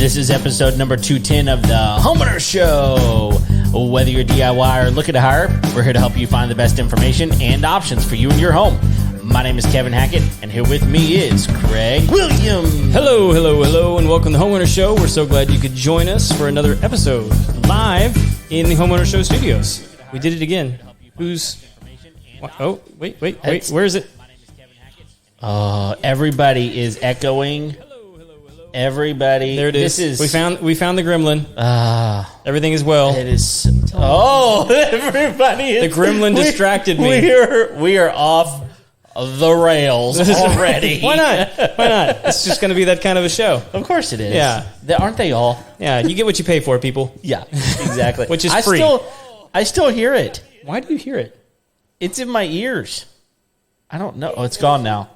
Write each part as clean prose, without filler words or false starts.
This is episode number 210 of the Homeowner Show. Whether you're DIY or looking to hire, we're here to help you find the best information and options for you and your home. My name is Kevin Hackett, and here with me is Craig Williams. Hello, and welcome to the Homeowner Show. We're so glad you could join us for another episode live in the Homeowner Show studios. We did it again. Who's... Oh, wait. Where is it? Everybody is echoing. Everybody. There it is. We found the gremlin. Everything is well. It is. Oh, everybody is. The gremlin distracted me. We are off the rails already. Why not? It's just going to be that kind of a show. Of course it is. Yeah. Aren't they all? Yeah, you get what you pay for, people. Yeah, exactly. Which is free. I still hear it. Why do you hear it? It's in my ears. I don't know. Oh, it's gone now.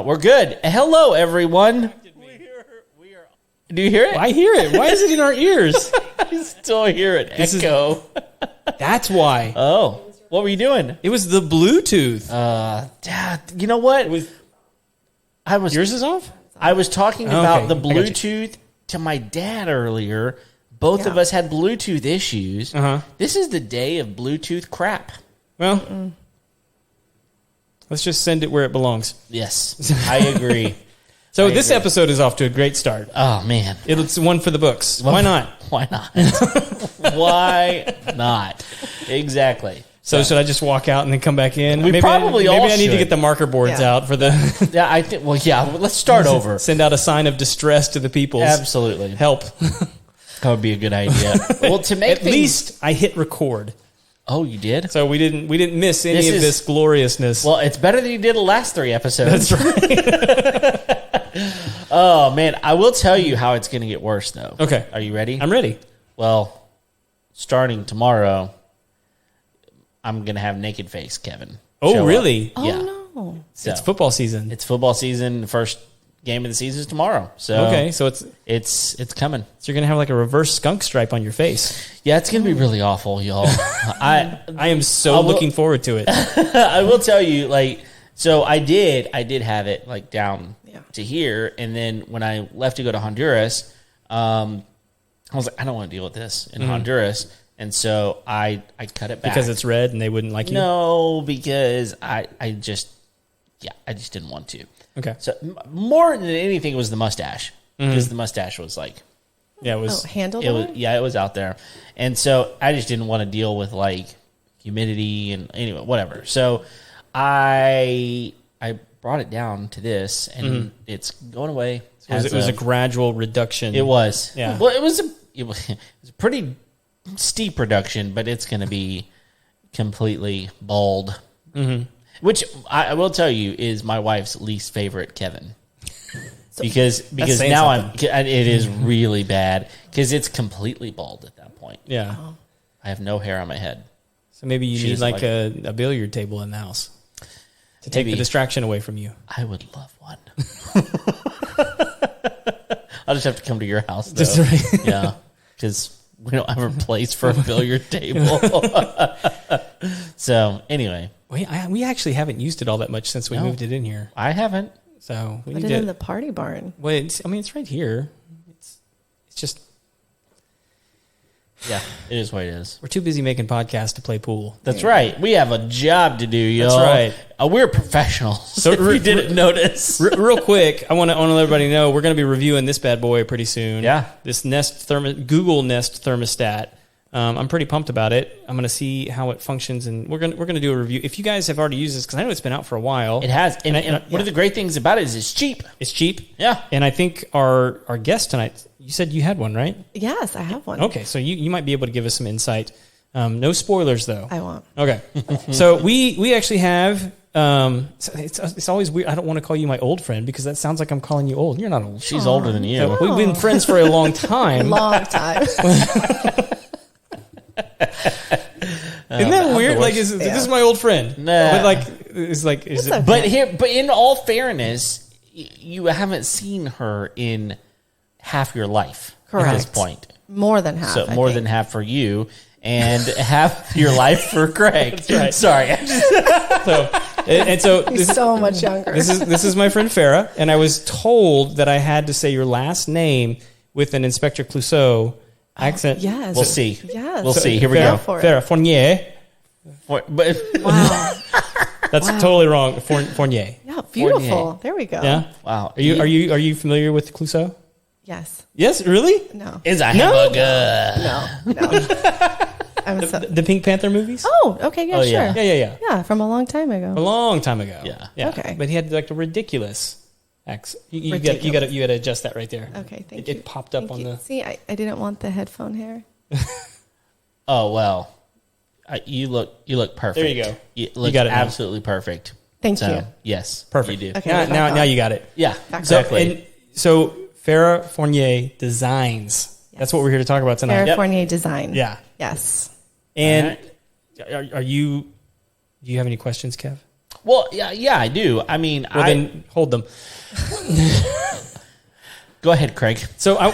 We're good. Hello, everyone. Do you hear it? I hear it. Why is it in our ears? I still hear it echo. That's why. Oh, what were you doing? It was the Bluetooth. You know what? Yours is off? I was talking about the Bluetooth to my dad earlier. Both of us had Bluetooth issues. This is the day of Bluetooth crap. Well, let's just send it where it belongs. Yes, I agree. So this episode is off to a great start. Oh, man. It's one for the books. Why not? Why not? Why not? Exactly. So should I just walk out and then come back in? Maybe I need to get the marker boards out for the... Yeah, I think... Well, yeah, let's start over. Send out a sign of distress to the people. Absolutely. Help. That would be a good idea. Well, to make At least I hit record. Oh, you did? So we didn't miss any of this gloriousness. Well, it's better than you did the last 3 episodes. That's right. Oh, man. I will tell you how it's going to get worse, though. Okay. Are you ready? I'm ready. Well, starting tomorrow, I'm going to have naked face, Kevin. Oh, really? Yeah. Oh, no. So, it's football season. It's football season. The first game of the season is tomorrow. So okay, so it's coming. So you're going to have like a reverse skunk stripe on your face. Yeah, it's going to be really awful, y'all. I am so looking forward to it. I will tell you, so I did have it down to here, and then when I left to go to Honduras, I was like, I don't want to deal with this in Honduras, and so I cut it back because it's red and they wouldn't like you. No, because I just didn't want to. Okay. So more than anything, it was the mustache because the mustache was it was handlebar. It was out there, and so I just didn't want to deal with humidity and anyway, whatever. So I brought it down to this, and it's going away. It was a gradual reduction. It was. Yeah. Well, it was a pretty steep reduction, but it's going to be completely bald. Which I will tell you is my wife's least favorite, Kevin. Because now it is really bad because it's completely bald at that point. Yeah. I have no hair on my head. So maybe you need a billiard table in the house to take the distraction away from you. I would love one. I'll just have to come to your house, though. That's right. Yeah, because we don't have a place for a billiard table. So anyway. We actually haven't used it all that much since we moved it in here. I haven't. So we Put it in the party barn. Well, it's right here. It's just... Yeah, it is what it is. We're too busy making podcasts to play pool. That's right. We have a job to do, y'all. That's right. We're professionals. So if you didn't notice. Real quick, I want to let everybody know we're going to be reviewing this bad boy pretty soon. Yeah. This Google Nest thermostat. I'm pretty pumped about it. I'm going to see how it functions, and we're going to do a review. If you guys have already used this, because I know it's been out for a while. It has. And one of the great things about it is it's cheap. It's cheap. Yeah. And I think our guest tonight, you said you had one, right? Yes, I have one. Okay, so you might be able to give us some insight. No spoilers, though. I won't. Okay. So we actually have... it's always weird. I don't want to call you my old friend because that sounds like I'm calling you old. You're not old. She's older than you. We've been friends for a long time. Long time. Isn't that weird? This is my old friend. Nah. But is it? Okay. But in all fairness, you haven't seen her in half your life. Correct. At this point. More than half. So more than half for you, and half your life for Craig. That's right. Sorry. So He's so much younger. This is my friend Farah, and I was told that I had to say your last name with an Inspector Clouseau accent. Yes. We'll see. Yes. We'll see. Here we Go go. for it. Farah Fornier. But Wow. That's totally wrong. Fournier. Yeah, beautiful. Fournier. There we go. Yeah. wow. Are you familiar with Clouseau? Yes. Yes, really? No. Is a No. hamburger. No. I'm so. The Pink Panther movies? Oh, okay. Yeah, Oh, sure. yeah. Yeah. Yeah, from a long time A ago. long time ago. Yeah. Okay. But he had like a ridiculous accent. You Ridiculous. got to adjust that right there. Okay, thank It you. popped up Thank on you. the. See, I didn't want the headphone hair. Oh well, you look perfect. There you go. You look got it now. absolutely perfect. Thank So, you. yes, Perfect. You do. Okay. Now you got it. Yeah, Back exactly. So Farah Fornier Designs. That's what we're here to talk about tonight. Farah Fornier design. Yeah. Yes. And are you? Do you have any questions, Kev? Well, yeah, I do. I mean, Well, then hold them. go ahead, Craig. So I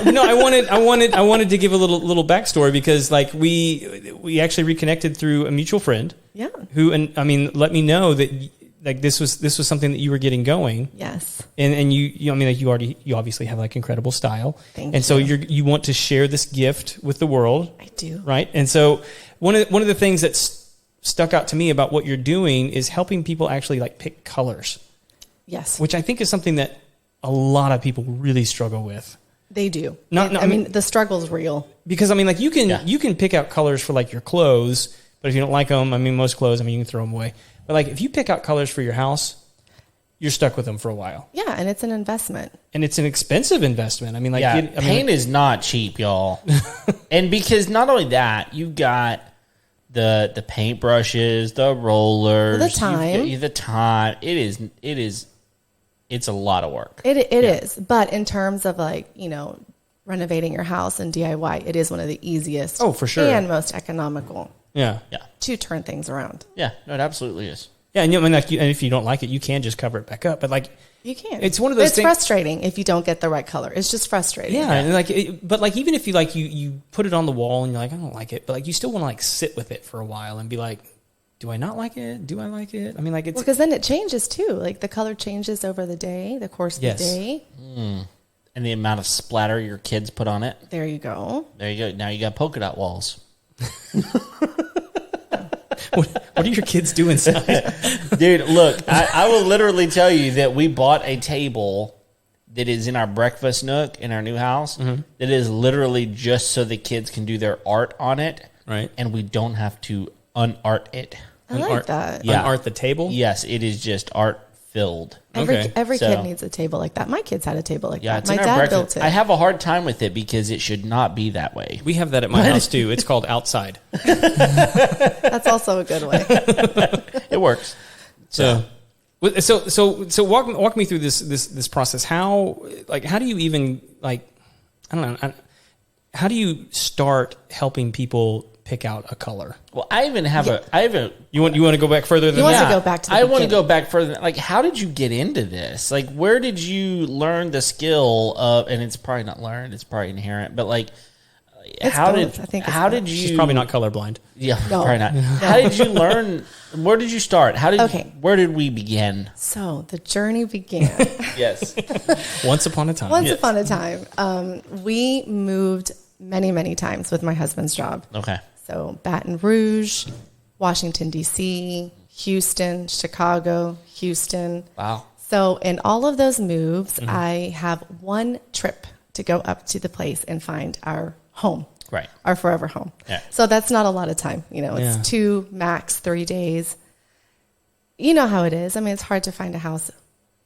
wanted to give a little backstory because like we actually reconnected through a mutual friend Yeah. who, and I mean, let me know that like this was something that you were getting going. Yes. And you I mean, like you obviously have like incredible style. Thank and so you. you want to share this gift with the world, I do. right? And so one of the things that's stuck out to me about what you're doing is helping people actually like pick colors, Yes. which I think is something that a lot of people really struggle with. They do. I I mean, the struggle's real. Because I mean, like you Yeah. can pick out colors for like your clothes, but if you don't like them, I mean, most clothes, I mean, you can throw them away. But like if you pick out colors for your house, you're stuck with them for a while, Yeah, and it's an investment. and it's an expensive investment. I mean, like Yeah, I mean, paint is not cheap, y'all. And because not only that, you got the paint brushes, the rollers, The time. the time. It's a lot of work. It is. But in terms of like, renovating your house and DIY, it is one of the easiest. Oh, for sure. And most economical yeah, to turn things around. Yeah, no, it absolutely is. yeah, and I mean, like, and if you don't like it, you can just cover it back up. But like, You can. It's one of those It's things- frustrating if you don't get the right color. It's just frustrating. yeah, and like, but like, even if you like you put it on the wall and you're like, I don't like it, but like, you still want to like sit with it for a while and be like, do I not like it? Do I like it? I mean, like, it's Because then it changes too. Like the color changes over the day, the course of Yes. the day. And the amount of splatter your kids put on it. There you go. There you go. Now you got polka dot walls. what are your kids doing inside? Dude, look, I will literally tell you that we bought a table that is in our breakfast nook in our new house that is literally just so the kids can do their art on it. Right. And we don't have to unart it. I like that. Yeah. Unart the table. Yes, it is just art filled. Okay. Every So- kid needs a table like that. My kids had a table like Yeah, that. it's My in our dad breakfast. built it. I have a hard time with it because it should not be that way. We have that at my house too. It's called outside. That's also a good way. It works. So walk me through this process. How do you even like, I don't know, how do you start helping people pick out a color? Well, I have a You want to go back further than You want that? to go back to the I want to beginning. go back further. Like, how did you get into this? Like, where did you learn the skill of? And it's probably not learned; it's probably inherent. But like, how both. did I think it's how both. did you? She's probably not colorblind. Yeah, No. probably not. How did you learn? Where did you start? Okay. Where did we begin? So the journey began. Yes. Once upon a time. Once upon a time, we moved many, many times with my husband's job. Okay. So Baton Rouge, Washington, D.C., Houston, Chicago, Houston. Wow. So in all of those moves, Mm-hmm. I have one trip to go up to the place and find our home. Right. Our forever home. Yeah. So that's not a lot of time. It's Yeah. 2, max 3 days. You know how it is. I mean, it's hard to find a house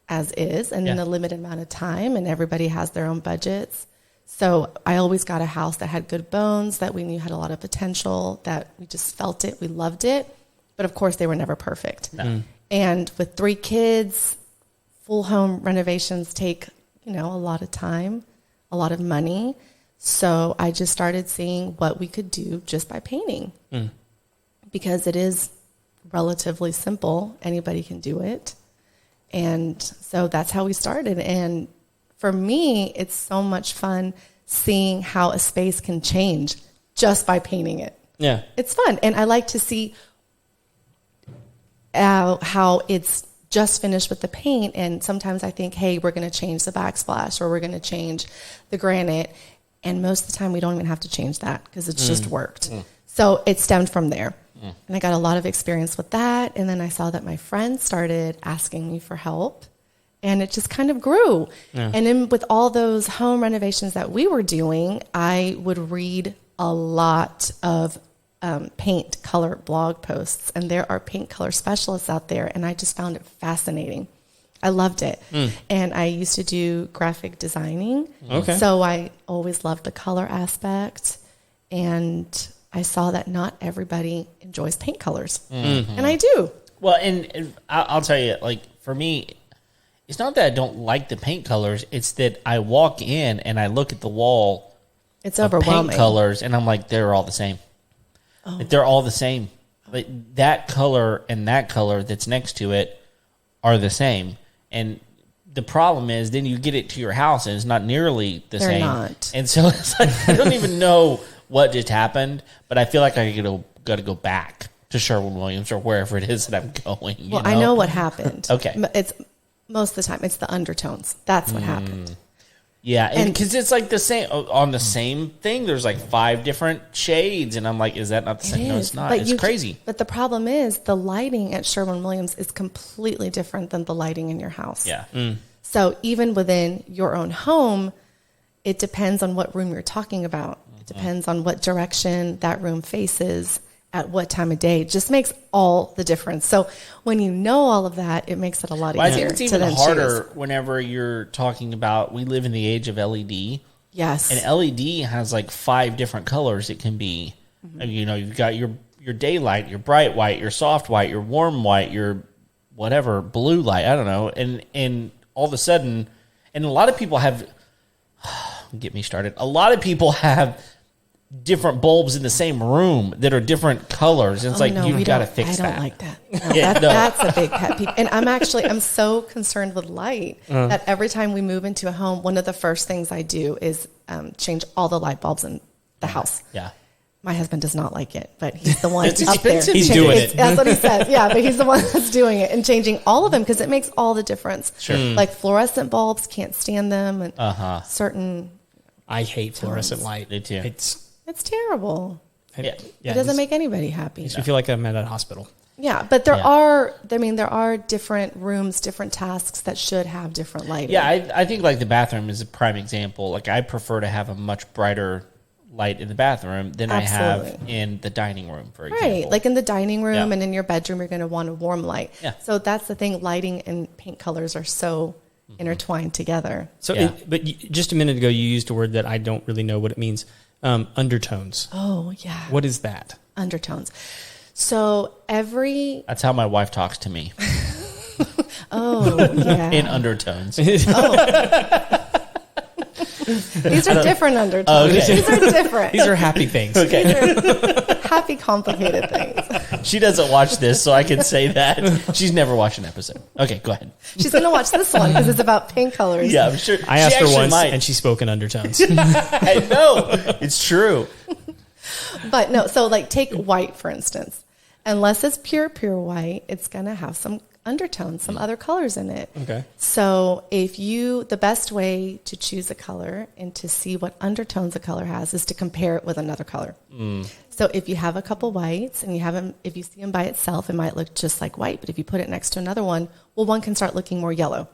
as is and in Yeah. a limited amount of time, and everybody has their own budgets. So I always got a house that had good bones, that we knew had a lot of potential, that we just felt it, we loved it. But of course, they were never perfect. No. And with 3 kids, full home renovations take, a lot of time, a lot of money. So I just started seeing what we could do just by painting. Because it is relatively simple. Anybody can do it. And so that's how we started. And for me, it's so much fun seeing how a space can change just by painting it. Yeah. It's fun. And I like to see how it's just finished with the paint. And sometimes I think, hey, we're going to change the backsplash or we're going to change the granite. And most of the time we don't even have to change that because it's just worked. So it stemmed from there. And I got a lot of experience with that. And then I saw that my friends started asking me for help. And it just kind of grew. Yeah. And then with all those home renovations that we were doing, I would read a lot of paint color blog posts. And there are paint color specialists out there. And I just found it fascinating. I loved it. And I used to do graphic designing. Okay. So I always loved the color aspect. And I saw that not everybody enjoys paint colors. And I do. Well, and I'll tell you, like, for me, it's not that I don't like the paint colors. It's that I walk in and I look at the wall. It's overwhelming. Paint colors, and I'm like, they're all the same. Oh. Like, they're all the same. Like, that color and that color that's next to it are the same. And the problem is, then you get it to your house and it's not nearly the same. They're not. And so it's like, I don't even know what just happened, but I feel like I got to go back to Sherwin-Williams or wherever it is that I'm going. Well, I know what happened. Okay. It's most of the time, it's the undertones. That's what happened. Yeah, and because it's like the same on the same thing. There's like 5 different shades, and I'm like, is that not the same? No, it's not. It's crazy. But the problem is the lighting at Sherwin-Williams is completely different than the lighting in your house. Yeah. So even within your own home, it depends on what room you're talking about. It depends on what direction that room faces at what time of day. It just makes all the difference. So when you know all of that, it makes it a lot easier. I think it's even harder whenever you're talking about, we live in the age of LED. Yes. And LED has like 5 different colors it can be. You know, you've got your daylight, your bright white, your soft white, your warm white, your whatever, blue light, I don't know. And all of a sudden, and a lot of people have, get me started, a lot of people have different bulbs in the same room that are different colors. And it's you've got to fix that. I don't like that. That's a big pet peeve. And I'm so concerned with light that every time we move into a home, one of the first things I do is change all the light bulbs in the house. Yeah. My husband does not like it, but he's the one up there. He's doing it. That's what he says. Yeah, but he's the one that's doing it and changing all of them because it makes all the difference. Sure. Like fluorescent bulbs, can't stand them. And certain... I hate fluorescent light. Me too. It's terrible. It doesn't make anybody happy. Makes me feel like I'm at a hospital. Yeah, but there are different rooms, different tasks that should have different lighting. Yeah, I think like the bathroom is a prime example. Like I prefer to have a much brighter light in the bathroom than I have in the dining room, for example. Right, like in the dining room and in your bedroom, you're going to want a warm light. Yeah. So that's the thing. Lighting and paint colors are so intertwined together. So, but just a minute ago, you used a word that I don't really know what it means. Undertones. Oh, yeah. What is that? Undertones. So That's how my wife talks to me. Oh, yeah. In undertones. These are different undertones. Okay. These are different. These are happy things. Okay. These are happy, complicated things. She doesn't watch this, so I can say that. She's never watched an episode. Okay, go ahead. She's going to watch this one because it's about paint colors. Yeah, I'm sure. I asked her once, and she spoke in undertones. I know. It's true. But no, so like take white, for instance. Unless it's pure white, it's going to have some undertones, some other colors in it. Okay. So the best way to choose a color and to see what undertones a color has is to compare it with another color. So if you have a couple whites and if you see them by itself, it might look just like white. But if you put it next to another one, one can start looking more yellow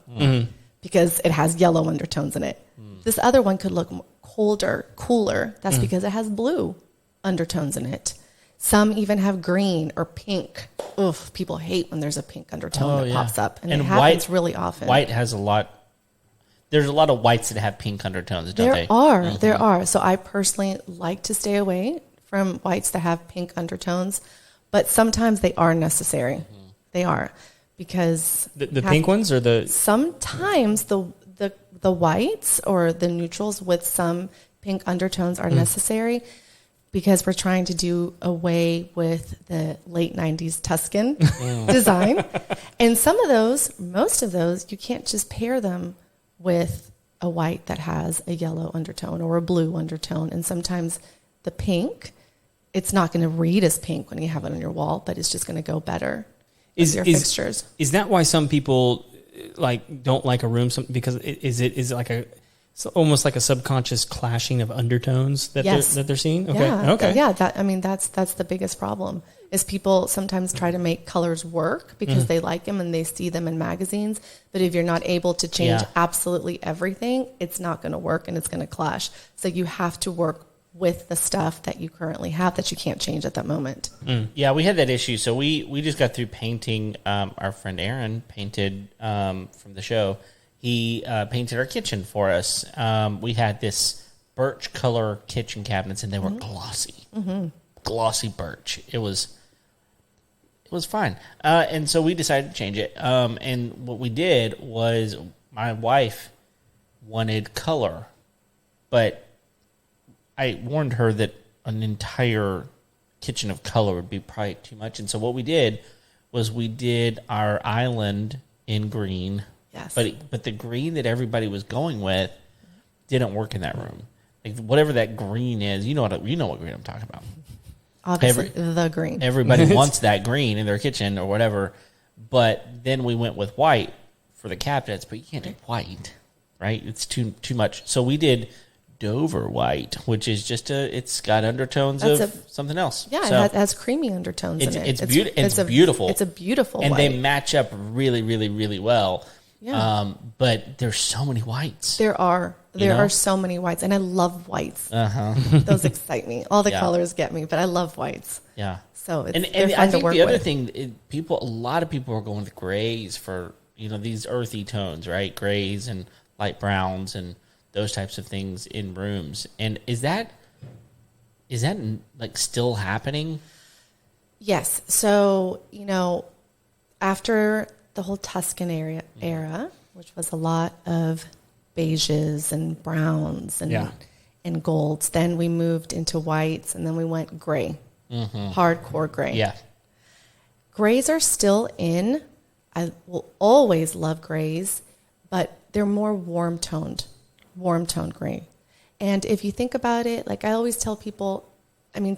because it has yellow undertones in it. This other one could look colder, cooler. That's because it has blue undertones in it. Some even have green or pink. Oof, people hate when there's a pink undertone that pops up. And it happens really often. White has a lot. There's a lot of whites that have pink undertones, don't they? There are. So I personally like to stay away from whites that have pink undertones. But sometimes they are necessary. They are. Because... The pink ones or the... Sometimes the whites or the neutrals with some pink undertones are necessary. Because we're trying to do away with the late 90s Tuscan design. And most of those, you can't just pair them with a white that has a yellow undertone or a blue undertone. And sometimes the pink, it's not going to read as pink when you have it on your wall, but it's just going to go better with your fixtures. Is that why some people don't like a room? Because is it like So almost like a subconscious clashing of undertones that they're seeing. Okay. Yeah. Okay. Yeah. That's the biggest problem. Is people sometimes try to make colors work because they like them and they see them in magazines. But if you're not able to change absolutely everything, it's not going to work and it's going to clash. So you have to work with the stuff that you currently have that you can't change at that moment. Yeah, we had that issue. So we just got through painting. Our friend Aaron painted from the show. He painted our kitchen for us. We had this birch color kitchen cabinets, and they were glossy, glossy birch. It was fine. And so we decided to change it. And what we did was my wife wanted color, but I warned her that an entire kitchen of color would be probably too much. And so what we did was we did our island in green. Yes. But the green that everybody was going with didn't work in that room. Like whatever that green is, you know what green I'm talking about. Obviously, the green. Everybody wants that green in their kitchen or whatever. But then we went with white for the cabinets, but you can't do white, right? It's too much. So we did Dover white, which is just it's got undertones of something else. Yeah, so it has creamy undertones in it. It's beautiful. It's a beautiful and white. they match up really, really, really well. Yeah. But there's so many whites. There are so many whites, and I love whites. Those excite me. All the colors get me, but I love whites. Yeah. So it's and fun I think to work the other with. thing, a lot of people are going with grays for these earthy tones, right? Grays and light browns and those types of things in rooms. And is that like still happening? Yes. So after the whole Tuscan era, which was a lot of beiges and browns and golds. Then we moved into whites, and then we went gray, hardcore gray. Yeah. Grays are still in. I will always love grays, but they're more warm-toned gray. And if you think about it, like I always tell people,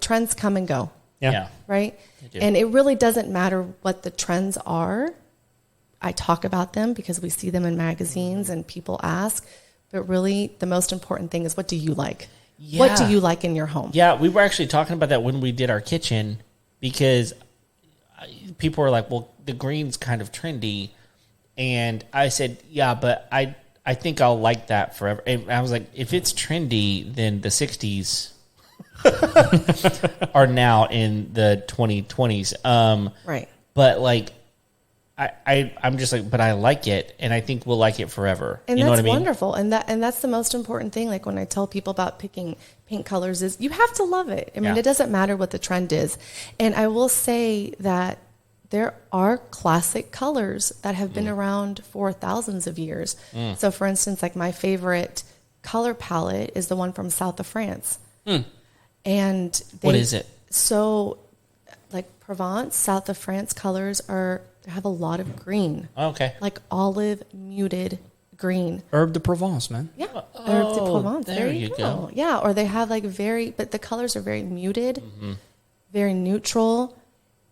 trends come and go. Yeah. Right? And it really doesn't matter what the trends are. I talk about them because we see them in magazines and people ask, but really the most important thing is, what do you like? Yeah. What do you like in your home? Yeah, we were actually talking about that when we did our kitchen, because people were like, well, the green's kind of trendy. And I said, yeah, but I think I'll like that forever. And I was like, if it's trendy, then the 60s are now in the 2020s. Right. But like, I'm just like, but I like it, and I think we'll like it forever. And you know that's what I mean? wonderful. And that's the most important thing. Like when I tell people about picking paint colors, is you have to love it. It doesn't matter what the trend is. And I will say that there are classic colors that have been around for thousands of years. So for instance, like my favorite color palette is the one from south of France. And what is it? So like Provence, south of France colors have a lot of green. Okay. Like olive muted green. Herb de Provence, man. Yeah. Herb de Provence. There you go. Yeah. Or they have like but the colors are very muted, very neutral,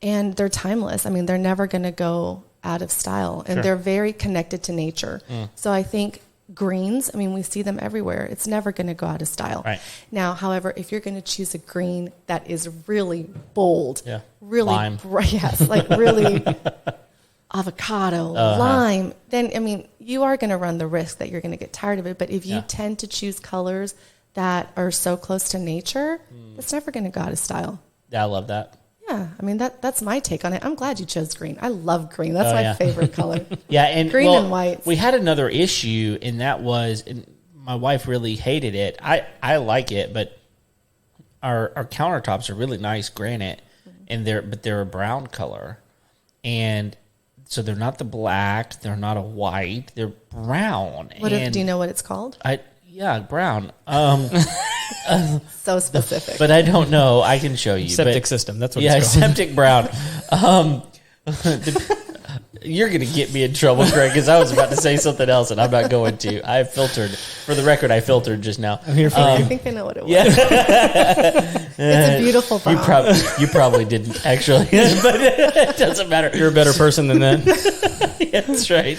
and they're timeless. They're never going to go out of style, and they're very connected to nature. So I think greens, we see them everywhere. It's never going to go out of style. Right. Now, however, if you're going to choose a green that is really bold, really lime. bright, yes, like really avocado, lime, then, you are going to run the risk that you're going to get tired of it. But if you tend to choose colors that are so close to nature, it's never going to go out of style. Yeah, I love that. Yeah, that's my take on it. I'm glad you chose green. I love green. That's my favorite color. Yeah, and green and white. We had another issue, and that was, and my wife really hated it. I like it, but our countertops are really nice granite, and they're a brown color, and so they're not the black, they're not a white, they're brown. Do you know what it's called? Brown. So specific. But I don't know. I can show you. Septic system. That's what it's called. Septic brown. You're going to get me in trouble, Greg, because I was about to say something else, and I'm not going to. I filtered. For the record, I filtered just now. I'm here for I you. think I know what it was. Yeah. It's a beautiful brown. You probably didn't, actually. But it doesn't matter. You're a better person than that. Yeah, that's right.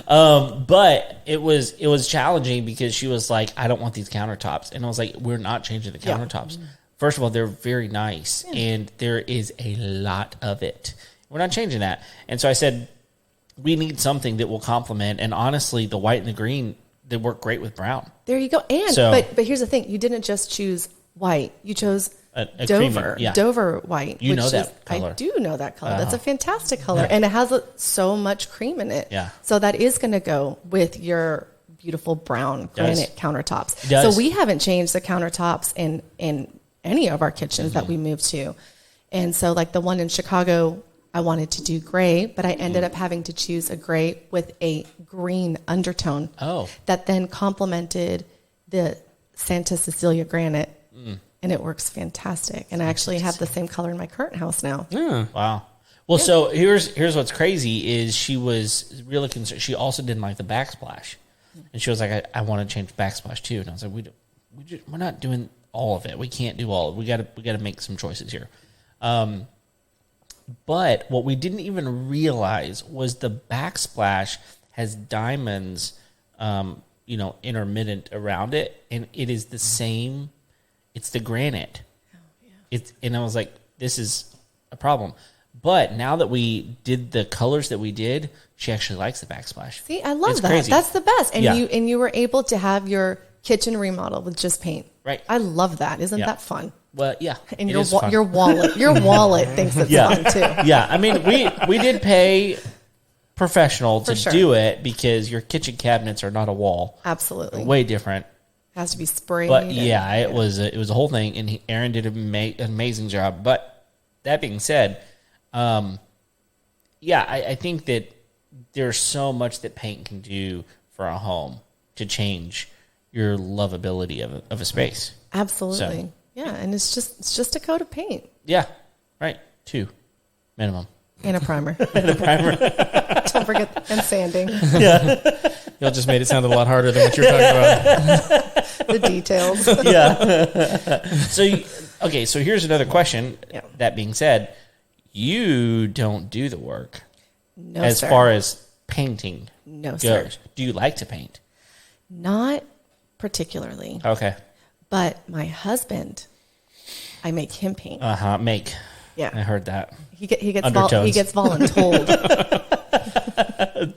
But it was challenging because she was like, I don't want these countertops. And I was like, we're not changing the countertops. First of all, they're very nice, and there is a lot of it. We're not changing that. And so I said, we need something that will complement. And honestly, the white and the green, they work great with brown. There you go. And So- but here's the thing: you didn't just choose white; you chose A Dover, creamy, yeah. Dover white. You know which that is, color. I do know that color. That's a fantastic color, and it has so much cream in it. Yeah. So that is going to go with your beautiful brown granite countertops. It does. So we haven't changed the countertops in any of our kitchens that we moved to, and so like the one in Chicago, I wanted to do gray, but I ended up having to choose a gray with a green undertone. Oh. That then complemented the Santa Cecilia granite, and it works fantastic. And I actually have the same color in my current house now. Yeah. Wow. Well, so here's what's crazy is she was really concerned. She also didn't like the backsplash, and she was like, I want to change backsplash too. And I was like, we're not doing all of it. We can't do all of it. We got to make some choices here. But what we didn't even realize was the backsplash has diamonds, intermittent around it, and it is the same. It's the granite. Oh, yeah. And I was like, this is a problem. But now that we did the colors that we did, she actually likes the backsplash. See, I love It's that. crazy. That's the best. And Yeah. you were able to have your kitchen remodel with just paint. Right. I love that. Isn't Yeah. that fun? Well, yeah. And it your is fun. your wallet thinks it's Yeah. fun too. Yeah, I mean, we did pay professional to For sure. do it because your kitchen cabinets are not a wall. Absolutely. They're way different. Has to be sprayed. But and- yeah, it was a whole thing, and Aaron did an amazing job. But that being said, I think that there's so much that paint can do for a home to change your lovability of a space. Absolutely. So- Yeah, and it's just a coat of paint Yeah, right. 2 minimum. and a primer. And a primer. Don't forget and sanding. Y'all just made it sound a lot harder than what you're talking about. The details. Yeah. So here's another question. Yeah. That being said, you don't do the work No, as sir. far as painting No, goes. sir. Do you like to paint? Not particularly, Okay. but my husband, I make him paint. Make. Yeah. I heard that. He gets Undertones. he gets voluntold.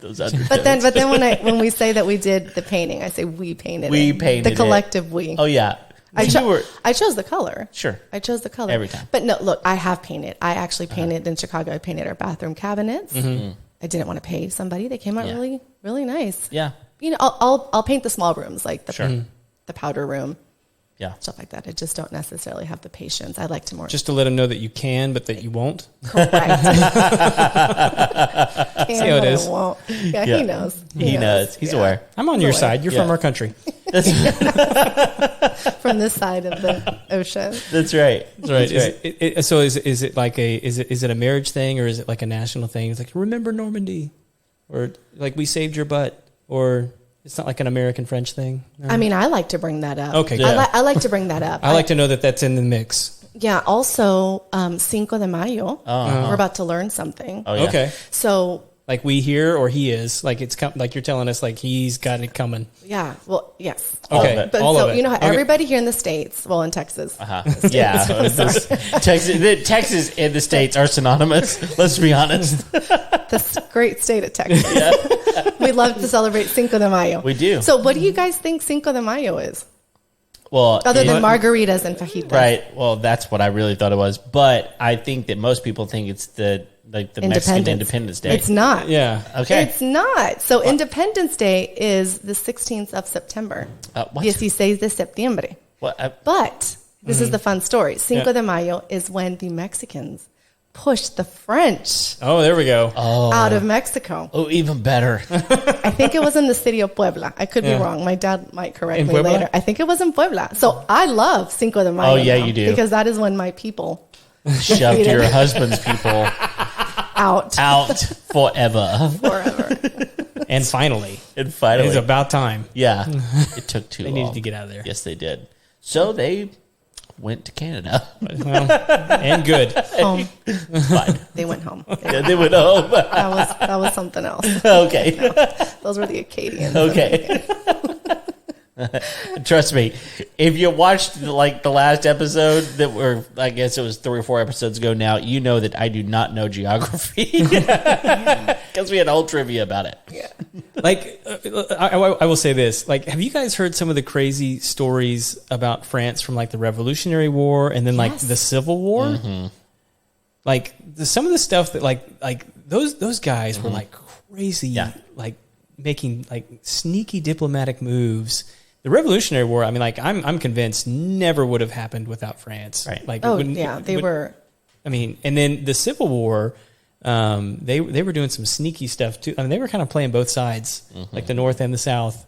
Those undertones. But then when we say that we did the painting, I say we painted We it. painted the it. collective we. Oh yeah. I You I chose the color. Sure. I chose the color Every time. But no, look, I have painted. I actually painted in Chicago. I painted our bathroom cabinets. I didn't want to pay somebody. They came out Yeah. really, really nice. Yeah. You know, I'll paint the small rooms, like the powder room, Yeah. stuff like that. I just don't necessarily have the patience. I like to more Just to let them know that you can, but that you won't. correct. See how it is. Won't. Yeah, Yeah. he knows. He knows. He's Yeah. aware. I'm on your Boy. side. You're Yeah. from our country. From this side of the ocean. That's right. That's right. That's right. So is it like is it a marriage thing, or is it like a national thing? It's like, remember Normandy, or like we saved your butt, or it's not like an American French thing. No? I mean, I like to bring that up. Okay, Yeah. I like to bring that up. I like to know that that's in the mix. Yeah. Also, Cinco de Mayo. We're about to learn something. Oh, yeah. Okay, So like we here or he is, like it's like you're telling us like he's got it coming. yeah. Well, yes. Okay, of it. But all so of it. you know how Okay. everybody here in the States, well, in Texas, Yeah. Texas and the States are synonymous. Let's be honest. this great state of Texas, we love to celebrate Cinco de Mayo. We do. So, what do you guys think Cinco de Mayo is, Well, other than it- margaritas and fajitas? right. Well, that's what I really thought it was. But I think that most people think it's the Mexican Independence Day. It's not. Yeah. Okay. It's not. So Independence Day is the 16th of September. What? 16 de septiembre. What? But this is the fun story. Cinco Yeah. de Mayo is when the Mexicans pushed the French Oh, there we go. out of Mexico. Oh, even better. I think it was in the city of Puebla. I could be Yeah. wrong. My dad might correct In me Puebla? later. I think it was in Puebla. So I love Cinco de Mayo. Oh, yeah, now, you do. Because that is when my people. Shoved your husband's people out forever. And finally, And it finally, was about time. yeah, it took too They long. needed to get out of there. Yes, they did. So they went to Canada. Well, and good. home. Fine. They went home. Yeah, they went home. That was something else. Okay. Those were the Acadians. Okay. Trust me, if you watched the last episode that were, I guess it was 3 or 4 episodes ago now, you know that I do not know geography because we had a whole trivia about it. Yeah. Like, I will say this. Like, have you guys heard some of the crazy stories about France from like the Revolutionary War and then like the Civil War? Mm-hmm. Like some of the stuff that like those guys were like crazy, like making like sneaky diplomatic moves. The Revolutionary War, I mean, like I'm convinced never would have happened without France. Right. Like, They were. I mean, and then the Civil War, they were doing some sneaky stuff too. I mean, they were kind of playing both sides, like the North and the South.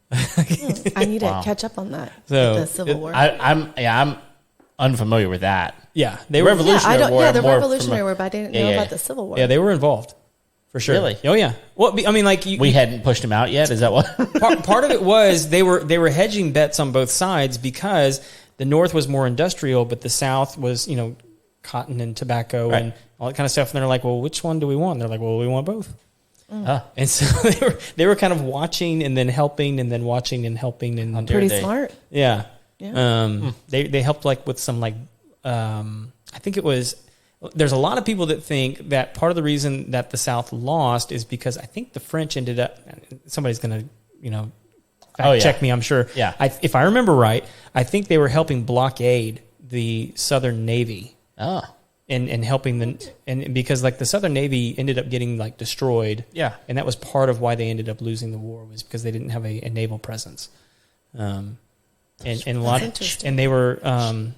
I need to catch up on that. So, the Civil War. I'm unfamiliar with that. Yeah, they were Revolutionary War. the more Revolutionary War, but I didn't know about the Civil War. Yeah, they were involved for sure. Really? Oh yeah. Well, I mean, like We hadn't pushed him out yet. Is that what? part of it was they were hedging bets on both sides because the North was more industrial, but the South was cotton and tobacco and all that kind of stuff. And they're like, well, which one do we want? And they're like, well, we want both. And so they were kind of watching and then helping and then watching and helping and Pretty smart. Yeah. Yeah. They helped like with some like I think it was. There's a lot of people that think that part of the reason that the South lost is because I think the French ended up. Somebody's going to fact check me. I'm sure. Yeah. If I remember right, I think they were helping blockade the Southern Navy. Oh. And helping them, and because like the Southern Navy ended up getting like destroyed. Yeah. And that was part of why they ended up losing the war was because they didn't have a naval presence. And a lot of, and they were, and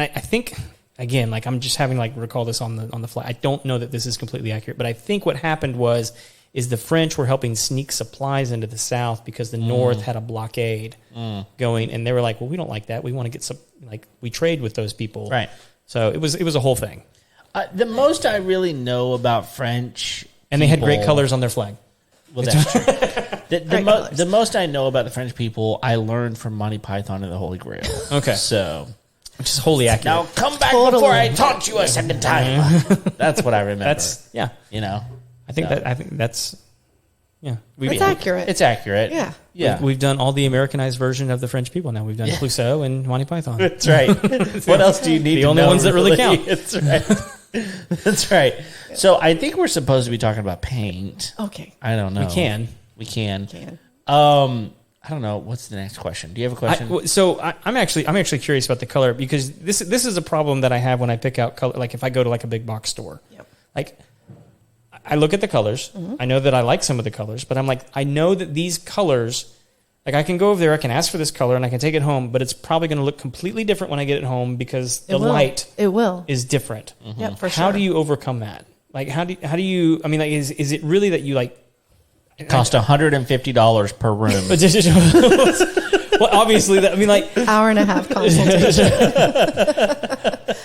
I think again, like I'm just having like recall this on the fly. I don't know that this is completely accurate, but I think what happened is the French were helping sneak supplies into the South because the North had a blockade going, and they were like, well, we don't like that. We want to get some, like we trade with those people, Right. So it was a whole thing. The most I really know about French, And they had great colors on their flag. Well, that's true. The most I know about the French people, I learned from Monty Python and the Holy Grail. Okay. So, Which is wholly accurate. now come back before I taunt you a second time. That's what I remember. Yeah. I think that's yeah. It's accurate. It's accurate. Yeah. Yeah. We've done all the Americanized version of the French people now. We've done Clouseau and Monty Python. That's right. What else do you need? The only ones that really count. That's right. That's right. So I think we're supposed to be talking about paint. Okay. I don't know. We can. I don't know. What's the next question? Do you have a question? I'm actually curious about the color because this is a problem that I have when I pick out color. Like if I go to like a big box store, like I look at the colors. Mm-hmm. I know that I like some of the colors, but I'm like, I know that these colors, like I can go over there, I can ask for this color and I can take it home, but it's probably going to look completely different when I get it home because the light is different. Mm-hmm. Yep, for sure. How do you overcome that? Like, how do you, I mean, like, is it really that you like, it cost $150 per room. Well, obviously, I mean, like hour and a half consultation.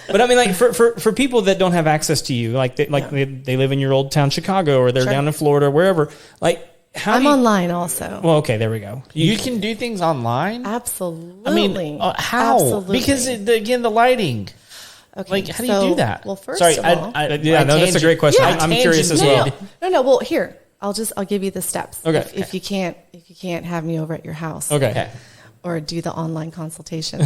But I mean, like for people that don't have access to you, like they live in your old town, Chicago, or they're down in Florida, or wherever. Like, I'm online also. Well, okay, there we go. You can do things online. Absolutely. I mean, how? Absolutely. Because again, the lighting. Okay, like, how do you do that? Well, first of all, that's a great question. I'm curious as well. No. Well, here I'll give you the steps. Okay. If you can't have me over at your house. Okay. Or do the online consultation.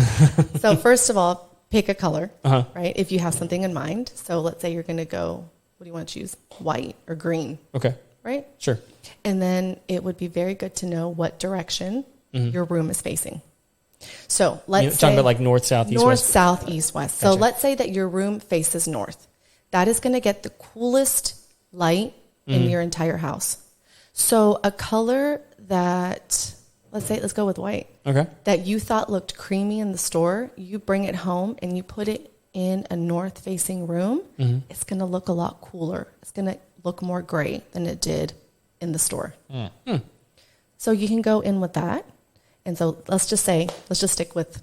So first of all, pick a color, right? If you have something in mind. So let's say you're going to go, what do you want to choose? White or green? Okay. Right? Sure. And then it would be very good to know what direction your room is facing. So let's say talking about like north, south, east, north, west. south, east, west. So let's say that your room faces north. That is going to get the coolest light in your entire house. So a color that, let's go with white. Okay. That you thought looked creamy in the store, you bring it home and you put it in a north-facing room, it's going to look a lot cooler. It's going to look more gray than it did in the store. So you can go in with that. And so let's just stick with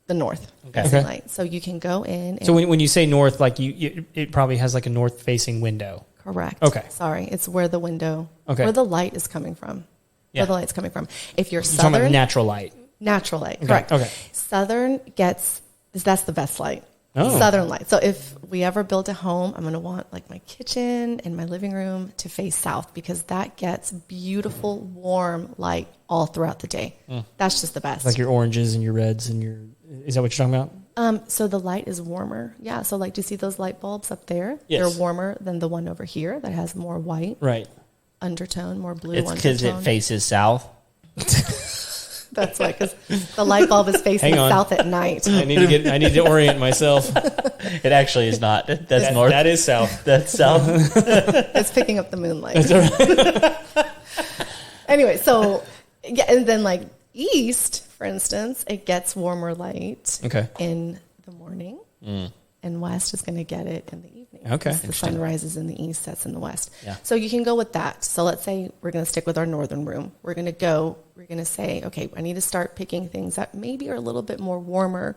the north light. So you can go in. And so when you say north, like it probably has like a north-facing window. Correct. Okay. Sorry, it's where the window, Okay. where the light is coming from. Yeah. Where the light's coming from. If you're You're talking about southern, natural light. natural light. Correct. Okay. Southern that's the best light. Oh. Southern light. So if we ever build a home, I'm going to want like my kitchen and my living room to face south because that gets beautiful, warm light all throughout the day. That's just the best. Like your oranges and your reds and your... Is that what you're talking about? So the light is warmer. Yeah. So like, do you see those light bulbs up there? Yes. They're warmer than the one over here that has more white Right. undertone, more blue It's because it undertone. faces south. That's why, because the light bulb is facing Hang on. south at night. I need to orient myself. It actually is not. That's north. That is south. That's south. It's picking up the moonlight. Anyway, so yeah, and then like east, for instance, it gets warmer light Okay. in the morning, and west is going to get it in the evening. Okay. 'Cause the sun rises in the east, sets in the west. Yeah. So you can go with that. So let's say we're going to stick with our northern room. We're going to say, okay, I need to start picking things that maybe are a little bit more warmer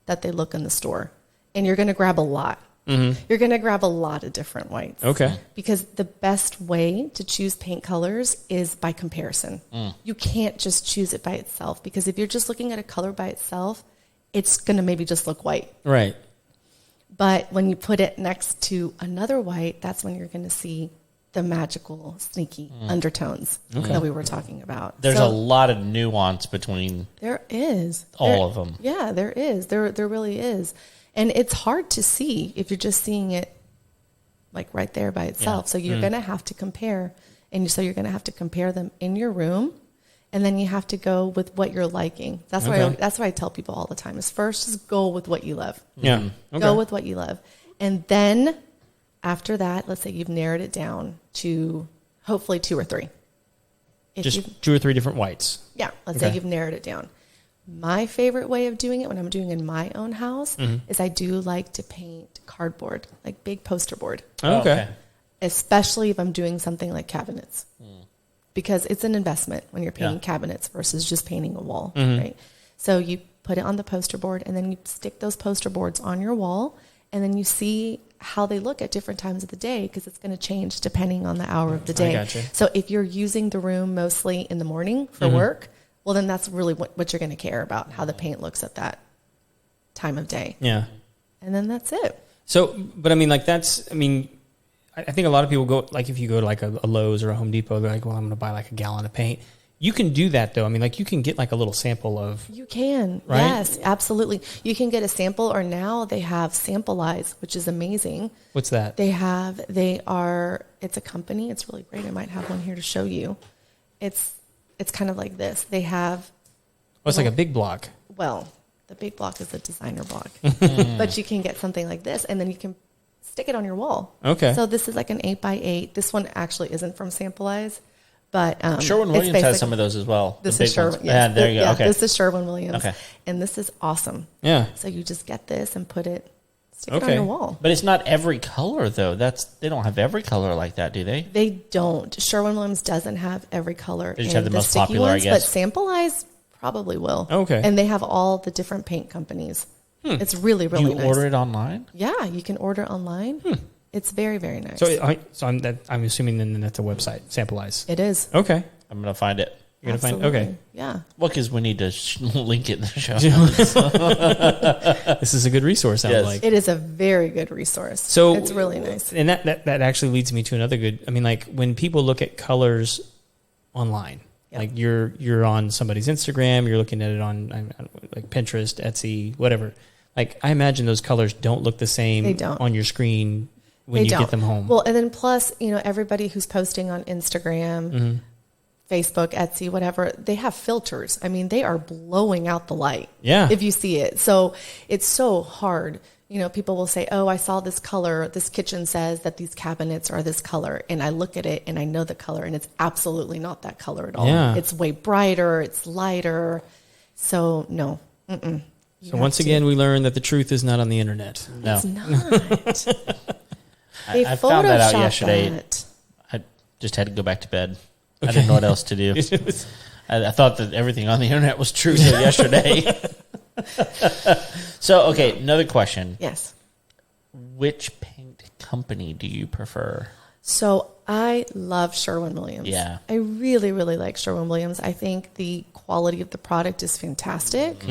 that they look in the store. And you're going to grab a lot. You're going to grab a lot of different whites. Okay. Because the best way to choose paint colors is by comparison. You can't just choose it by itself because if you're just looking at a color by itself, it's going to maybe just look white. Right. But when you put it next to another white, that's when you're going to see the magical, sneaky undertones that we were talking about. There's So a lot of nuance between there is all of them. Yeah, there is. There really is, and it's hard to see if you're just seeing it like right there by itself. Yeah. So you're going to have to compare, and so you're going to have to compare them in your room, and then you have to go with what you're liking. That's Okay. why I tell people all the time is first just go with what you love. Yeah. Okay. Go with what you love. And then after that, let's say you've narrowed it down to hopefully 2 or 3. If you've- Just 2 or 3 different whites. yeah, let's Okay. say you've narrowed it down. My favorite way of doing it when I'm doing in my own house is I do like to paint cardboard, like big poster board, Oh, okay. especially if I'm doing something like cabinets. Because it's an investment when you're painting Yeah. cabinets versus just painting a wall, right? So you put it on the poster board and then you stick those poster boards on your wall and then you see how they look at different times of the day because it's going to change depending on the hour of the day. gotcha. So if you're using the room mostly in the morning for work, well, then that's really what you're going to care about, how the paint looks at that time of day. Yeah. And then that's it. So, but I mean, like I think a lot of people go, like if you go to like a Lowe's or a Home Depot, they're like, well, I'm going to buy like a gallon of paint. You can do that though. I mean, like you can get like a little sample of. You can. Right? Yes, absolutely. You can get a sample, or now they have Sample-Eyes, which is amazing. What's that? It's a company. It's really great. I might have one here to show you. It's kind of like this. They have, Oh, it's like a big block. well, the big block is a designer block, but you can get something like this and then you can stick it on your wall. Okay. So this is like an 8x8. This one actually isn't from Sample-Eyes, but Sherwin-Williams has some of those as well. This the is big Sherwin. ones. Yes. Yeah, there you go. Yeah, Okay. this is Sherwin-Williams. Okay. And this is awesome. Yeah. So you just get this and stick it on Okay. your wall. But it's not every color though. They don't have every color like that, do they? They don't. Sherwin-Williams doesn't have every color. They just in have the most sticky popular, I ones, guess. But Sample-Eyes probably will. Okay. And they have all the different paint companies. It's really, really You nice. order it online? Yeah, you can order online. It's very, very nice. So I'm assuming then that's a website, Sample-Eyes. It is. Okay. I'm gonna find it. You're going to find, Absolutely. okay. Yeah. Well, because we need to link it in the show. This is a good resource, sounds Yes. like. It is a very good resource. So it's really nice. And that actually leads me to another good, I mean, like when people look at colors online, Yep. like you're on somebody's Instagram, you're looking at it on like Pinterest, Etsy, whatever. Like I imagine those colors don't look the same They don't. on your screen when They you don't. get them home. Well, and then plus, everybody who's posting on Instagram, Facebook, Etsy, whatever, they have filters. I mean, they are blowing out the light. Yeah. If you see it. So it's so hard. People will say, oh, I saw this color. This kitchen says that these cabinets are this color. And I look at it and I know the color and it's absolutely not that color at all. Yeah. It's way brighter. It's lighter. So no. Mm-mm. So once again, we learn that the truth is not on the internet. No. It's not. They I found that out Photoshop yesterday. that. I just had to go back to bed. I didn't know what else to do. I thought that everything on the internet was true till yesterday. So, okay, another question. Yes. Which paint company do you prefer? So I love Sherwin-Williams. Yeah. I really, really like Sherwin-Williams. I think the quality of the product is fantastic.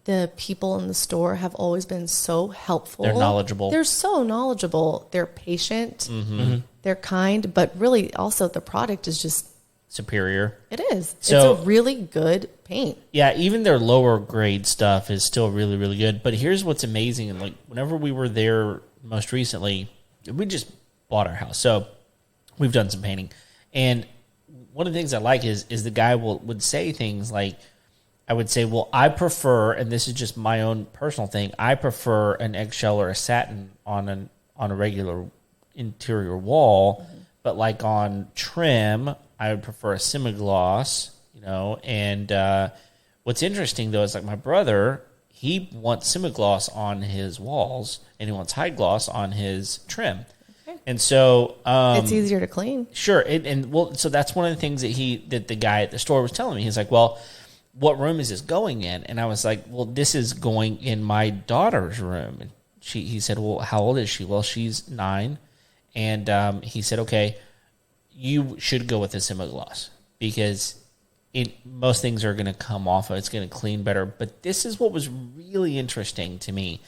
The people in the store have always been so helpful. They're knowledgeable. They're so knowledgeable. They're patient. They're kind. But really, also, the product is just... superior. It is. So, it's a really good paint. Yeah, even their lower grade stuff is still really, really good. But here's what's amazing. And like, whenever we were there most recently, we just bought our house. So we've done some painting. And one of the things I like is the guy would say things like, I would say, well, I prefer, and this is just my own personal thing, I prefer an eggshell or a satin on a regular interior wall, but like on trim, I would prefer a semi-gloss, you know. And what's interesting, though, is like my brother, he wants semi-gloss on his walls, and he wants high gloss on his trim. Okay. And so... it's easier to clean. Sure. So that's one of the things that the guy at the store was telling me. He's like, well... what room is this going in? And I was like, well, this is going in my daughter's room. And he said, well, how old is she? Well, she's 9. And he said, okay, you should go with the semi-gloss because most things are going to come off. It's going to clean better. But this is what was really interesting to me.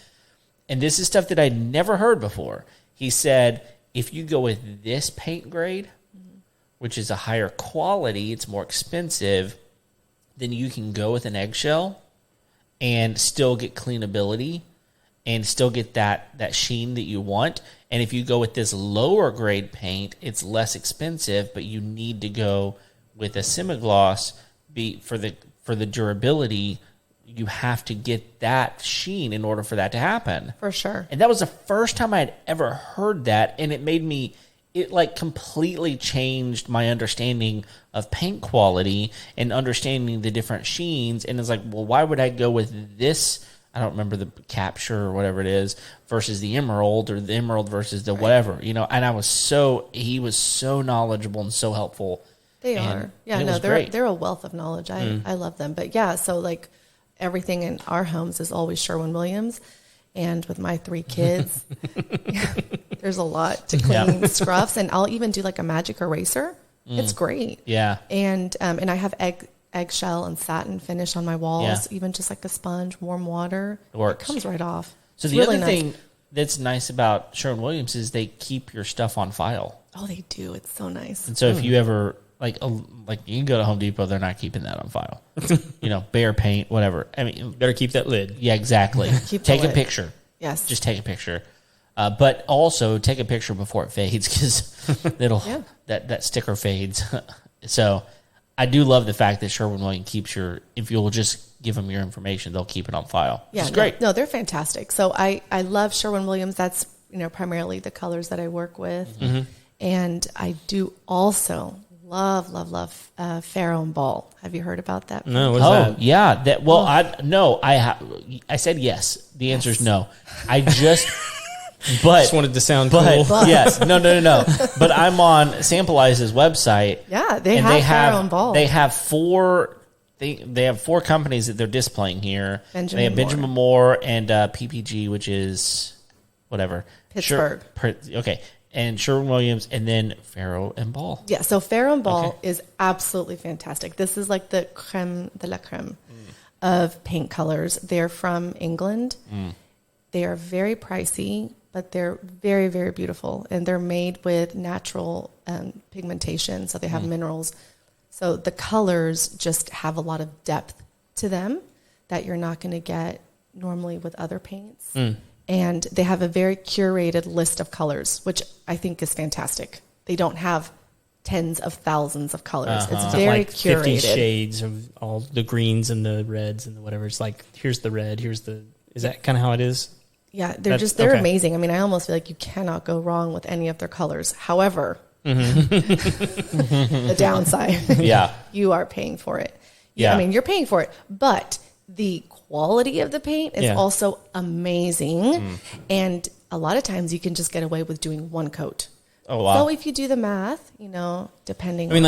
And this is stuff that I'd never heard before. He said, if you go with this paint grade, which is a higher quality, it's more expensive, then you can go with an eggshell and still get cleanability and still get that sheen that you want. And if you go with this lower grade paint, it's less expensive, but you need to go with a semi-gloss for the durability. You have to get that sheen in order for that to happen. For sure. And that was the first time I had ever heard that, and it like completely changed my understanding of paint quality and understanding the different sheens. And it's like, well, why would I go with this? I don't remember the capture or whatever it is versus the emerald, or the emerald versus the whatever, you know. And he was so knowledgeable and so helpful. They are. Yeah, no, they're a wealth of knowledge. I love them. But yeah, so like everything in our homes is always Sherwin-Williams. And with my 3 kids, there's a lot to clean scruffs. And I'll even do like a magic eraser. It's great. Yeah. And I have eggshell and satin finish on my walls, even just like a sponge, warm water. It works. It comes right off. So the other thing that's nice about Sherwin-Williams is they keep your stuff on file. Oh, they do. It's so nice. And so if you ever... Like you can go to Home Depot, they're not keeping that on file. You know, bare paint, whatever. I mean, better keep that lid. Yeah, exactly. Take a picture. Yes. Just take a picture. But also take a picture before it fades because that sticker fades. So I do love the fact that Sherwin-Williams keeps if you'll just give them your information, they'll keep it on file. Yeah, it's great. No, they're fantastic. So I love Sherwin-Williams. That's, primarily the colors that I work with. Mm-hmm. And I do also love Farah and Ball. Have you heard about that? No, what's that? Yeah. I said yes. The answer is no. I just wanted to sound cool. Yes. No. But I'm on Sampleize's website. Yeah, they have Farah and Ball. They have 4 they have 4 companies that they're displaying here. They have Benjamin Moore and PPG, which is whatever. Pittsburgh. Okay. And Sherwin-Williams, and then Farah and Ball. Yeah, so Farah and Ball is absolutely fantastic. This is like the creme de la creme of paint colors. They're from England. They are very pricey, but they're very, very beautiful. And they're made with natural pigmentation, so they have minerals. So the colors just have a lot of depth to them that you're not going to get normally with other paints. And they have a very curated list of colors, which I think is fantastic. They don't have tens of thousands of colors. It's very like curated. 50 shades of all the greens and the reds and the whatever. It's like, here's the red, is that kind of how it is? Yeah, they're amazing. I mean, I almost feel like you cannot go wrong with any of their colors. However, the downside, you are paying for it. I mean, you're paying for it, but the quality of the paint is also amazing. And a lot of times you can just get away with doing 1 coat. Oh, wow. So if you do the math, depending on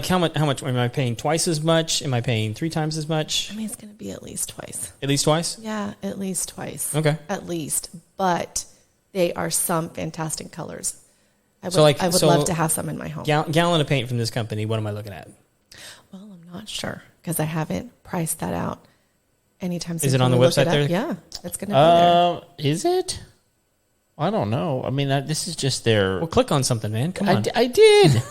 how much am I paying? Twice as much? Am I paying 3 times as much? I mean, it's going to be at least twice. At least twice? Yeah, at least twice. Okay. At least. But they are some fantastic colors. I would love to have some in my home. Gallon of paint from this company. What am I looking at? Well, I'm not sure because I haven't priced that out anytime soon. Is it on the website there? Yeah, it's going to be there. Is it? I don't know. I mean, this is just their... Well, click on something, man. Come on. I did.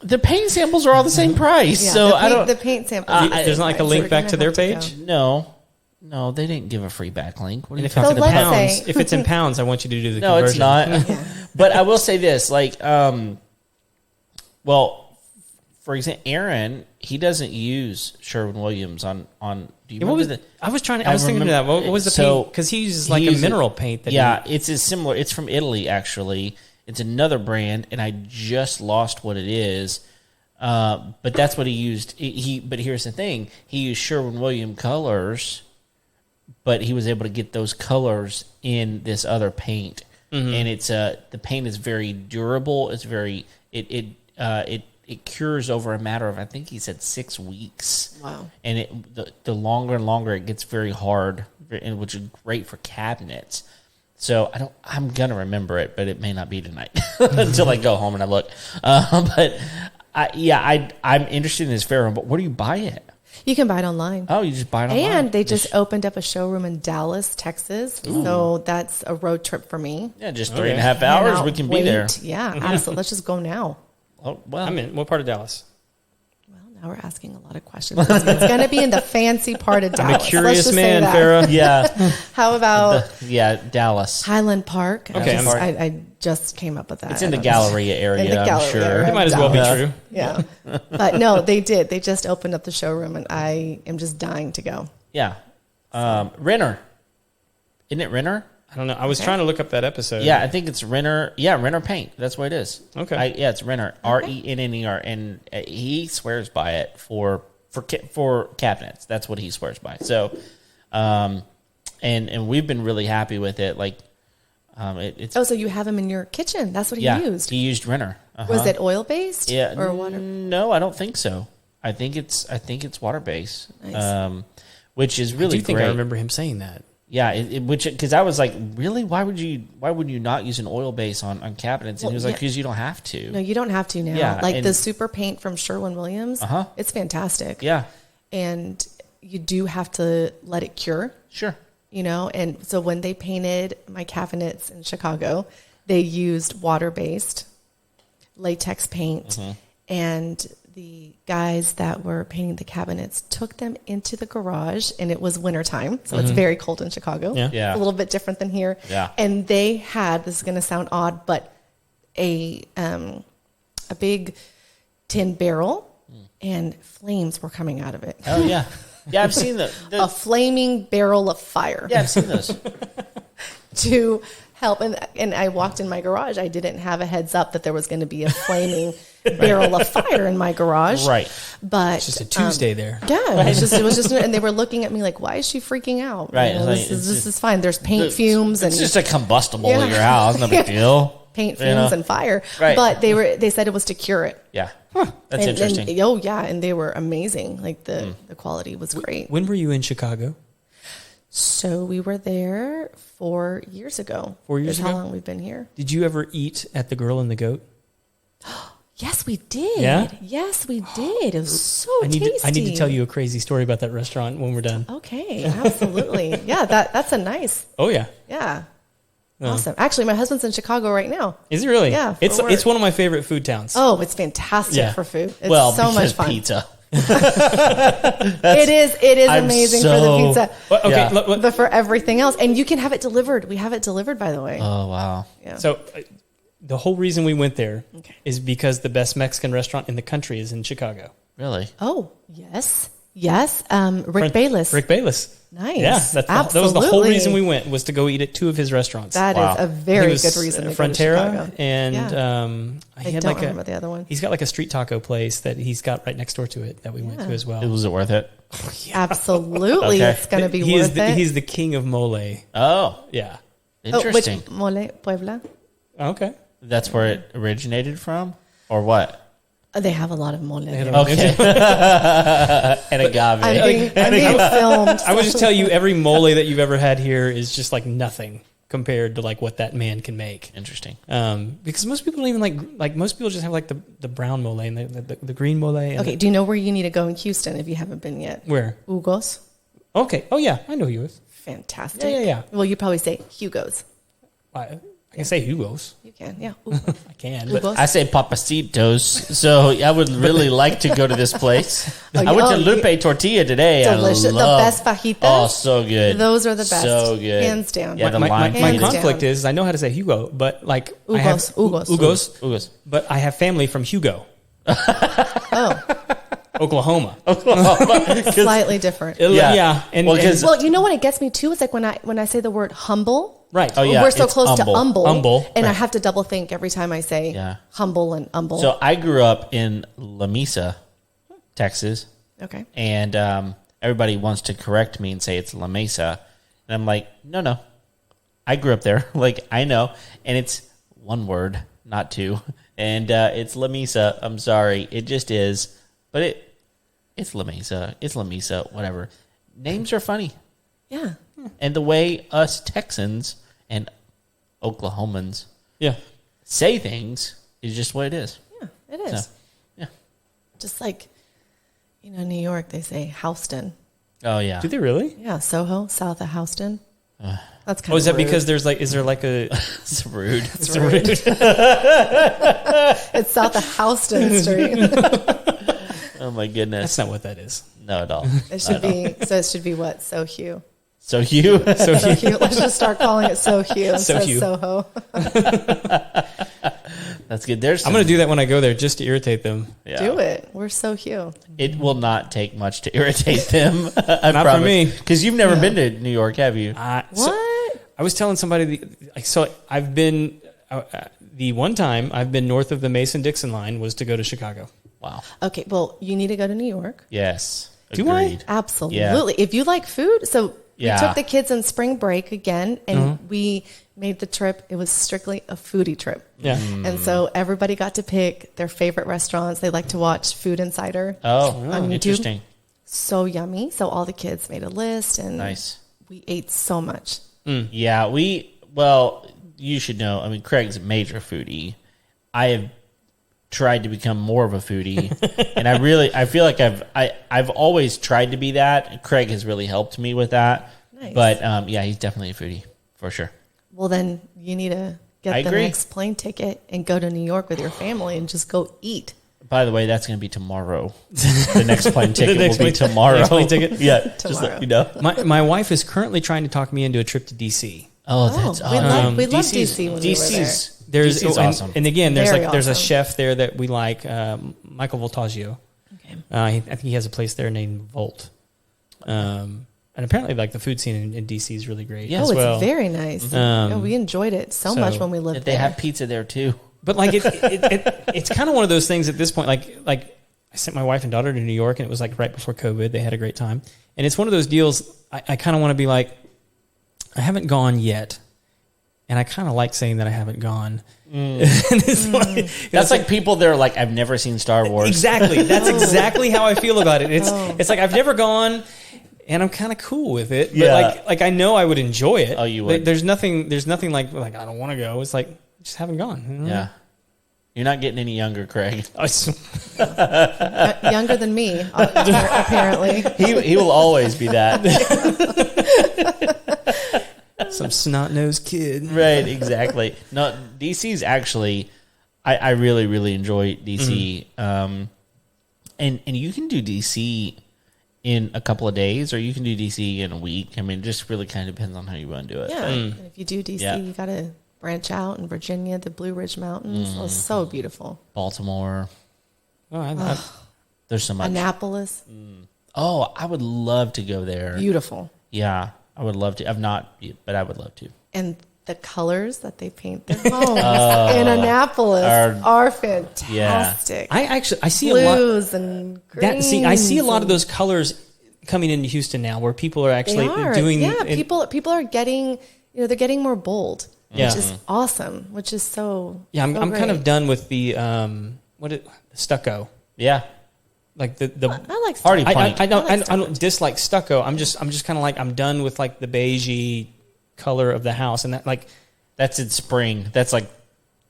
The paint samples are all the same price, Yeah, so I don't... The paint samples. There's not like a link back to their page? No, they didn't give a free backlink. What are And you if talking it's in let's about? pounds, say- if it's in pounds, I want you to do the No, it's conversion. not. But I will say this, like, well, for example, Aaron, he doesn't use Sherwin-Williams on. Do you remember I was thinking of that. What was the paint? Because he uses like a mineral paint. It's similar. It's from Italy, actually. It's another brand, and I just lost what it is. But that's what he used. But here's the thing: he used Sherwin-Williams colors, but he was able to get those colors in this other paint, and it's the paint is very durable. It's very it cures over a matter of, I think he said 6 weeks. Wow! And the longer and longer it gets very hard, which is great for cabinets. So I'm gonna remember it, but it may not be tonight until I go home and I look. But I'm interested in this Farah. But where do you buy it? You can buy it online. Oh, you just buy it online. And they just opened up a showroom in Dallas, Texas. Ooh. So that's a road trip for me. Yeah, just 3.5 hours. We can be there. Yeah, absolutely. Let's just go now. Oh, well, I'm in. What part of Dallas? Well, now we're asking a lot of questions. It's going to be in the fancy part of Dallas. I'm a curious Let's just man, say that. Farah. yeah, How about Dallas. Highland Park? Okay, I just came up with that. It's in the Galleria area. In the I'm Galleria sure. area. It might as well be Dallas. true. Yeah. But no, they did. They just opened up the showroom, and I am just dying to go. Yeah, Renner. Isn't it Renner? I don't know. I was trying to look up that episode. Yeah, I think it's Renner. Yeah, Renner Paint. That's what it is. Okay. It's Renner. RENNER, and he swears by it for cabinets. That's what he swears by. So, and we've been really happy with it. Like, it's So you have him in your kitchen? That's what he used. He used Renner. Was it oil based? Yeah, or water? No, I don't think so. I think it's water based. Nice. Which is really I do think great. I remember him saying that. Yeah, because I was like, really, why would you not use an oil base on cabinets? And he was like, because you don't have to. No, you don't have to now. Yeah, like the super paint from Sherwin-Williams, it's fantastic. Yeah, and you do have to let it cure. Sure. And so when they painted my cabinets in Chicago, they used water-based latex paint, and the guys that were painting the cabinets took them into the garage, and it was wintertime, so it's very cold in Chicago. Yeah. Yeah. It's a little bit different than here. Yeah. And they had, this is going to sound odd, but a big tin barrel, and flames were coming out of it. Oh yeah, yeah. I've seen A flaming barrel of fire. Yeah, I've seen those. To help. And I walked in my garage. I didn't have a heads up that there was going to be a flaming barrel of fire in my garage. Right. But It's just a Tuesday there. yeah, it was just, and they were looking at me like, why is she freaking out? Right. This is fine. There's paint fumes It's and just a combustible in your house. No big deal. paint fumes and fire. Right. But they said it was to cure it. Yeah. That's interesting. And they were amazing. Like the quality was great. When were you in Chicago? So we were there 4 years ago. 4 years is ago? how long we've been here. Did you ever eat at the Girl and the Goat? Yes, we did. Yeah? Yes, we did. It was so I tasty. need to tell you a crazy story about that restaurant when we're done. Okay, absolutely. Yeah, that's a nice. Oh yeah. Yeah. Awesome. Actually, my husband's in Chicago right now. Is it really? Yeah, for It's work. one of my favorite food towns. Oh, it's fantastic Yeah. for food. It's Well, so much because fun. pizza. It is I'm amazing for the so- pizza. Well, okay. Yeah. But for everything else, and you can have it delivered. We have it delivered, by the way. Oh wow. Yeah. So the whole reason we went there Okay. is because the best Mexican restaurant in the country is in Chicago. Really? Oh, yes. Rick Bayless. Rick Bayless. Nice. Yeah, that was the whole Absolutely. reason we went, was to go eat at two of his restaurants. That Wow. is a I think very it was, good reason to go to Frontera, Chicago. and Yeah. he I had don't like remember the other one. He's got like a street taco place that he's got right next door to it that we went to as well. Was it worth it? Absolutely, Okay. it's going to be He is worth it. He's the king of mole. Oh, Yeah. interesting. Which mole? Puebla? Okay. That's where it originated from, or what? They have a lot of mole. have here. a- Okay. And agave. I'm being filmed. I would just tell you, every mole that you've ever had here is just like nothing. compared to like what that man can make. Interesting. Because most people don't even like most people just have like the brown mole and the green mole. And Okay, do you know where you need to go in Houston if you haven't been yet? Where? Hugo's. Okay. Oh yeah, I know Hugo's. Fantastic. Yeah. Well, you probably say Hugo's. I can say Hugo's. You can, yeah. I can, but Hugo's. I say Papacitos, so I would really like to go to this place. I went to Lupe Tortilla today. Delicious. The best fajitas. Oh, so good. Those are the best. So good. Hands down. Yeah, the my lime Hands conflict down. is I know how to say Hugo, but like Hugo's. Ugos. but I have family from Hugo, Oh, Oklahoma. slightly different. Yeah. And, Well, and- 'cause- Well, you know what it gets me too? It's like when I say the word humble. right. Oh, yeah. We're so it's close humble. to humble. Humble, And I right. have to double think every time I say Yeah. humble and humble. So I grew up in La Mesa, Texas, okay. and everybody wants to correct me and say it's La Mesa, and I'm like, no, I grew up there. Like I know, and it's one word, not two, and it's La Mesa. I'm sorry, it just is, but it's La Mesa. It's La Mesa. Whatever. Names are funny. Yeah. And the way us Texans and Oklahomans yeah. say things is just what it is. Yeah, it is. So, yeah. Just like, New York, they say Houston. Oh, yeah. Do they really? Yeah, Soho, south of Houston. That's kind Oh, of is that rude. because is there like a It's rude. it's rude. It's south of Houston Street. Oh, my goodness. That's not what that is. No, at all. It should be, so it should be what? So So you? Hugh. Let's just start calling it So Hugh instead Hugh. of Soho. That's good. There's I'm going to do that when I go there just to irritate them. yeah. Do it. We're So Hugh. It will not take much to irritate them. Not for me. Because you've never been to New York, have you? What? I was telling somebody, so I've been, the one time I've been north of the Mason-Dixon line was to go to Chicago. Wow. Okay, well, you need to go to New York. Yes. Do I? Agreed. Absolutely. If you like food, so Yeah. we took the kids on spring break again, and we made the trip. It was strictly a foodie trip. Yeah. And so everybody got to pick their favorite restaurants. They like to watch Food Insider. Oh, on YouTube. interesting. So yummy. So all the kids made a list, and Nice. we ate so much. Yeah, well, you should know. I mean, Craig's a major foodie. I have tried to become more of a foodie, and I feel like I've always tried to be that. Craig has really helped me with that. Nice. But yeah, he's definitely a foodie for sure. Well, then you need to I get the agree. next plane ticket and go to New York with your family and just go eat. By the way, that's going to be tomorrow. The next plane ticket next will be plane- tomorrow. next plane ticket? Yeah, just Tomorrow. let you know. My wife is currently trying to talk me into a trip to DC. Oh, that's we awesome. love DC when we were there. There's DC's and, awesome. and again, there's Very there's a awesome. chef there that we like, Michael Voltaggio. Okay. I think he has a place there named Volt. And apparently, like the food scene in DC is really great. Yeah. Oh, as it's well. very nice. Yeah, we enjoyed it so much when we lived They there. have pizza there too. But like it's kind of one of those things at this point. Like I sent my wife and daughter to New York, and it was like right before COVID. They had a great time, and it's one of those deals. I kind of want to be like, I haven't gone yet, and I kind of like saying that I haven't gone. That's like people that are like, I've never seen Star Wars. Exactly. That's exactly how I feel about it. It's like I've never gone, and I'm kind of cool with it. But Yeah. like I know I would enjoy it. Oh, you would. There's nothing like I don't want to go. It's like I just haven't gone. Yeah. You're not getting any younger, Craig. Younger than me, apparently. He will always be that. Some snot-nosed kid. Right, exactly. No, DC's actually, I really, really enjoy DC. And you can do DC in a couple of days, or you can do DC in a week. I mean, it just really kind of depends on how you want to do it. Yeah. And if you do DC, Yeah. you got to branch out in Virginia, the Blue Ridge Mountains. Oh, so beautiful. Baltimore, Oh, there's so much. Annapolis, Oh, I would love to go there. beautiful. Yeah, I would love to. I've not, but I would love to. And the colors that they paint their homes in Annapolis are fantastic. I see a lot. Blues and greens. I see a lot of those colors coming into Houston now, where people are actually doing. Yeah, people are getting, they're getting more bold, Yeah. which is awesome, which is so. Yeah, I'm so kind of great. done with the stucco. Yeah, Like the I like Party stuff. point. I don't dislike stucco. I'm just kind of like I'm done with like the beigey color of the house, and that like That's in spring. That's like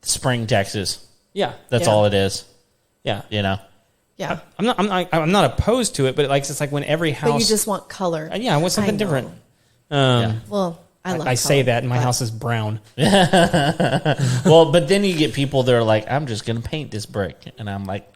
spring Texas. yeah, That's Yeah. all it is. yeah. You know. Yeah. I'm not opposed to it, but like it's like when every house. But you just want color. yeah, I want something I know. different. Well, I love I say color, that, and my but- house is brown. Well, but then you get people that are like, I'm just going to paint this brick. And I'm like,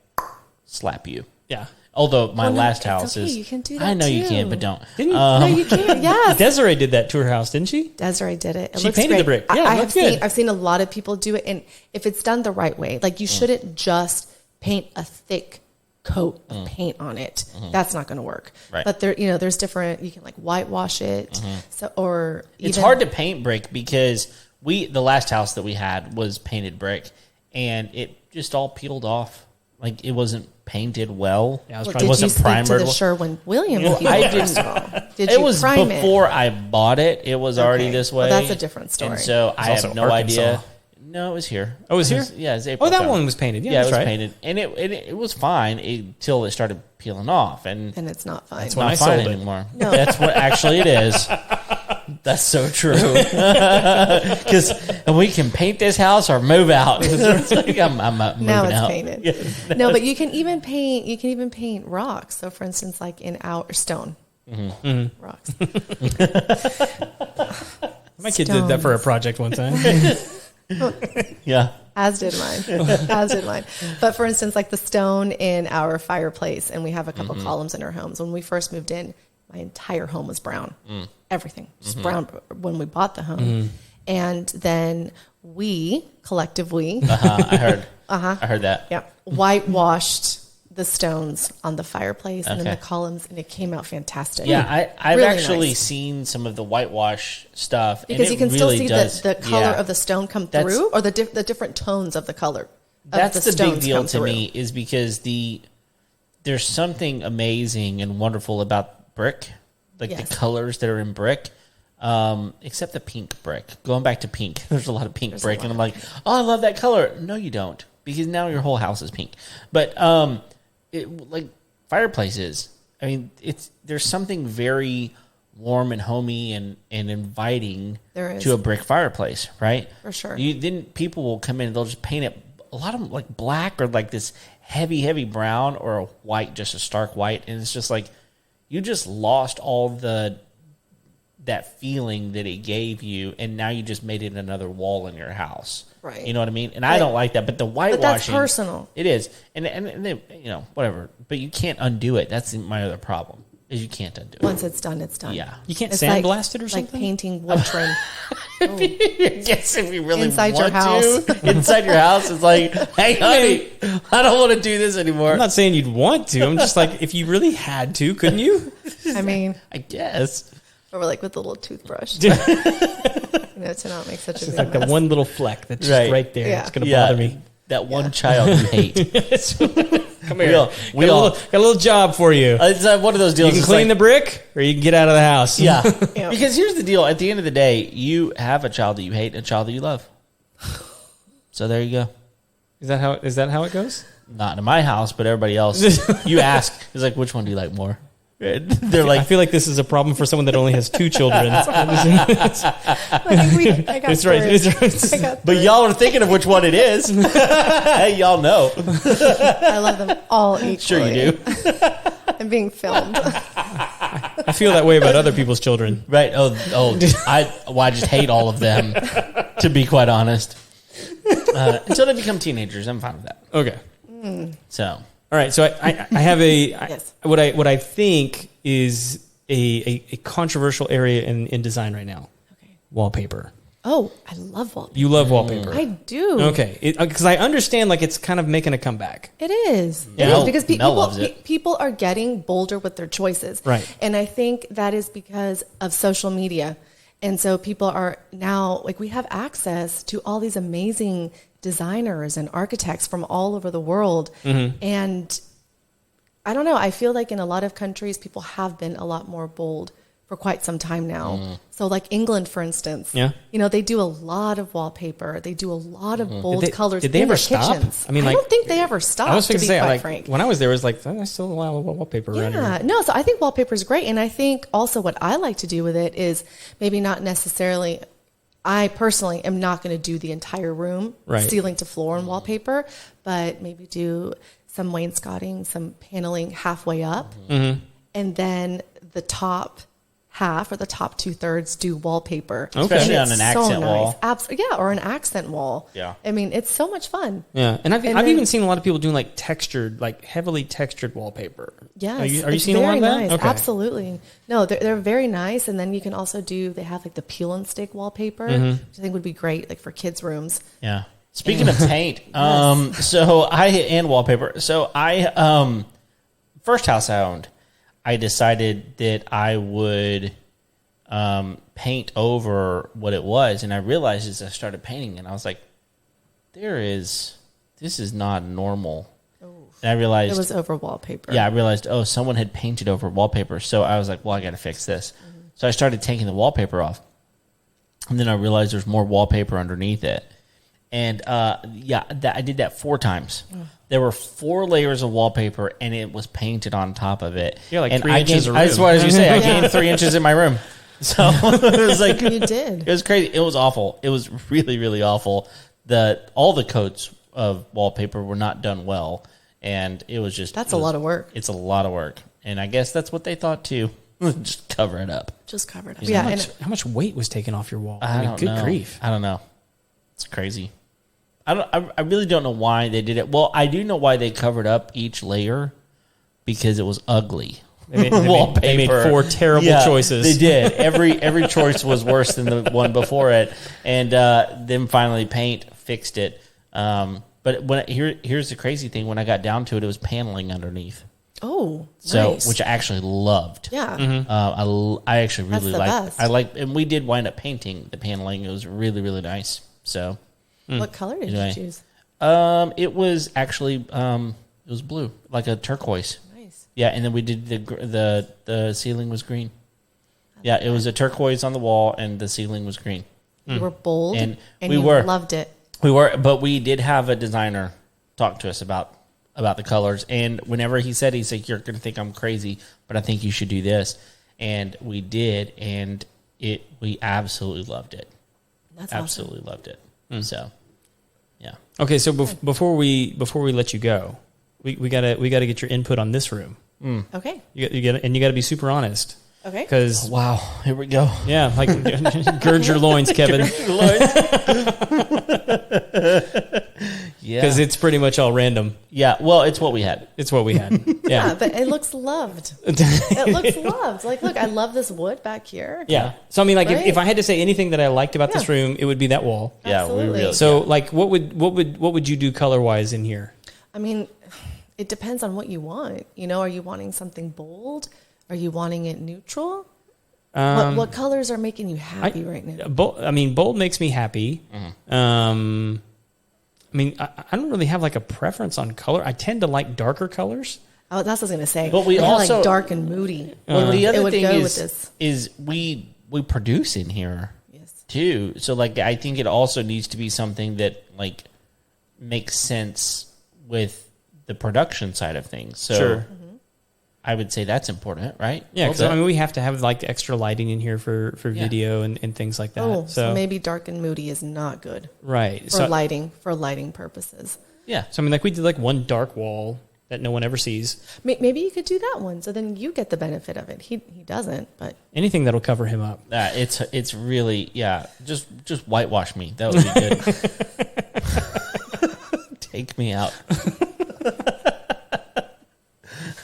slap you. Yeah. Although my Oh, no, last it's house okay. is. You can do I that know you too. can, but don't. Didn't you? No, you can't. Yes. Desiree did that to her house, didn't she? Desiree did it. It She looks painted great. the brick. Yeah, it I looked have good. seen. I've seen a lot of people do it, and if it's done the right way, like you shouldn't just paint a thick coat of paint on it. That's not going to work. Right. But there, there's different. You can like whitewash it, so or It's even, hard to paint brick because the last house that we had was painted brick and it just all peeled off. Like it wasn't painted well. Yeah, it was Well, probably did you wasn't speak to primered the well. Sherwin-Williams people? I first of all? Did It you was prime before I bought it. It was already Okay. this Well, way. that's a different story. And so I also have no Arkansas. idea. No, it was here. Oh, it was here? Yeah, it was April. Oh, that time. one was painted. Yeah, Yeah, it that's was right. painted, and it was fine until it started peeling off, and And it's not fine. That's when not I fine sold it. anymore. No. That's what actually it is. That's so true. Because we can paint this house or move out. It's like I'm moving Now it's out. painted. No, but you can even paint. You can even paint rocks. So, for instance, like in our stone rocks. My kid did that for a project one time. Yeah. As did mine. As did mine. But for instance, like the stone in our fireplace, and we have a couple columns in our homes. When we first moved in, my entire home was brown. Everything just brown when we bought the home. And then we collectively, I heard. I heard that. whitewashed the stones on the fireplace and then Okay. the columns, and it came out fantastic. Yeah, I've Really actually nice. seen some of the whitewash stuff. Because and you can it still really see does, the color yeah. of the stone come That's- through, or the different tones of the color. That's of the stones big deal come to through. me, is because there's something amazing and wonderful about brick, like Yes. the colors that are in brick. Except the pink brick. Going back to pink, there's a lot of pink brick, and I'm like, oh, I love that color. No, you don't, because now your whole house is pink. But like fireplaces, I mean, there's something very warm and homey and inviting There is. to a brick fireplace, right? For sure. Then people will come in and they'll just paint it. A lot of them like black or like this heavy brown, or a white, just a stark white, and it's just like you just lost all that feeling that it gave you, and now you just made it another wall in your house. Right. You know what I mean? And I don't like that. But the whitewashing, that's personal. It is, and then, whatever. But you can't undo it. That's my other problem. Is you can't undo it. Once it's done, it's done. Yeah. You can't It's sandblast it or like something? painting wood trim. Yes, if you really Inside want your house. to. Inside your house, it's like, hey, honey, I don't want to do this anymore. I'm not saying you'd want to. I'm just like, if you really had to, couldn't you? I mean, I guess. or like with a little toothbrush. To not make such a big Like the mess. one little fleck that's just right there. Yeah. It's going to bother me. That one child you hate. Come We here. all- got a little job for you. It's one of those deals. You can it's clean like, the brick, or you can get out of the house. Yeah. Yeah. Because here's the deal. At the end of the day, you have a child that you hate and a child that you love. So there you go. Is that how it goes? Not in my house, but everybody else. You ask, it's like, which one do you like more? They're I like, feel like this is a problem for someone that only has 2 children. I got That's right. three. It's I got but three. y'all are thinking of which one it is. Hey, y'all know. I love them all equally. Sure you do. I'm being filmed. I feel that way about other people's children. Right. I just hate all of them, to be quite honest. Until they become teenagers, I'm fine with that. Okay. So, All right, so I have Yes. what I think is a controversial area in design right now. Okay. Wallpaper. Oh, I love wallpaper. You love wallpaper. I do. Okay, because I understand like it's kind of making a comeback. It is. It Mel- is because Mel loves it. people are getting bolder with their choices. Right. And I think that is because of social media. And so people are now, like, we have access to all these amazing designers and architects from all over the world. And I don't know, I feel like in a lot of countries, people have been a lot more bold for quite some time now. So like England, for instance, Yeah. they do a lot of wallpaper. They do a lot of bold colors did they in ever their stop? kitchens. I mean, I don't think they ever stopped, I was to going be to say, quite like, frank. when I was there, it was like, there's still a lot of wallpaper around Yeah, here. no, so I think wallpaper is great. And I think also what I like to do with it is maybe not necessarily, I personally am not going to do the entire room, Right. ceiling to floor and wallpaper, but maybe do some wainscoting, some paneling halfway up. And then the top half or the top 2/3 do wallpaper. Okay. Especially And on it's an so accent nice. wall. Yeah, or an accent wall. Yeah. I mean, it's so much fun. Yeah, and I've then- even seen a lot of people doing like textured, like heavily textured wallpaper. Yes. Are you it's seeing a lot of very that? nice. Okay. Absolutely. No, they're very nice. And then you can also they have like the peel and stick wallpaper, which I think would be great like for kids' rooms. Yeah. Speaking of paint, and wallpaper. So first house I owned, I decided that I would paint over what it was, and I realized as I started painting, and I was like, this is not normal. And I realized It was over wallpaper. I realized, someone had painted over wallpaper. So I was like, well, I got to fix this. So I started taking the wallpaper off. And then I realized there's more wallpaper underneath it. And I did that 4 times. There were 4 layers of wallpaper, and it was painted on top of it. You're like and 3 inches of room. that's what I was going to say. I gained 3 inches in my room. So it was like, You did. it was crazy. It was awful. It was really, really awful. All the coats of wallpaper were not done well. And it was just... That's a lot of work. It's a lot of work. And I guess that's what they thought too. Just cover it up. Just covered up. Yeah, Yeah. how much weight was taken off your wall? I mean, don't good know. grief. I don't know. It's crazy. I really don't know why they did it. Well, I do know why they covered up each layer, because it was ugly. They made 4 terrible choices. They did. Every choice was worse than the one before it. And then finally paint fixed it. But here's the crazy thing. When I got down to it, it was paneling underneath. Oh, So, nice. which I actually loved. Yeah. I actually really That's the liked. best. And we did wind up painting the paneling. It was really, really nice. So, What color did Anyway. you choose? it was actually it was blue, like a turquoise. Nice. Yeah, and then we did the ceiling was green. Yeah, it was a turquoise on the wall, and the ceiling was green. You were bold, And and we you were. loved it. We were, but we did have a designer talk to us about the colors. And whenever he's like, "You're going to think I'm crazy, but I think you should do this," and we did, and we absolutely loved it. That's awesome. Absolutely loved it. So, yeah. Okay, so before we let you go, we gotta get your input on this room. Okay. You gotta be super honest. Okay. Because Wow, here we go. yeah, like gird your loins, Kevin, Yeah, because it's pretty much all random. yeah. Well, it's what we had. It's what we had. Yeah, Yeah. but it looks loved. It looks loved. Like, look, I love this wood back here. Yeah. So I mean, like, Right. if I had to say anything that I liked about this Yeah. room, it would be that wall. Yeah, Absolutely. we really. So, like, what would you do color wise in here? I mean, it depends on what you want. Are you wanting something bold? Are you wanting it neutral? What colors are making you happy right now? Bold makes me happy. I mean, I don't really have like a preference on color. I tend to like darker colors. Oh, that's what I was going to say. But we I kinda also- like dark and moody. Well, the It other would thing go with is this. we produce in here Yes. too. So like I think it also needs to be something that like makes sense with the production side of things. So Sure. I would say that's important, right? Yeah, A because little I bit. mean, we have to have like extra lighting in here for video and things like that. Oh, so so maybe dark and moody is not good right. for So lighting purposes. Yeah. I mean, like we did like one dark wall that no one ever sees. Maybe you could do that one, so then you get the benefit of it. He doesn't, but Anything that'll cover him up. It's really just whitewash me. That would be good. Take me out.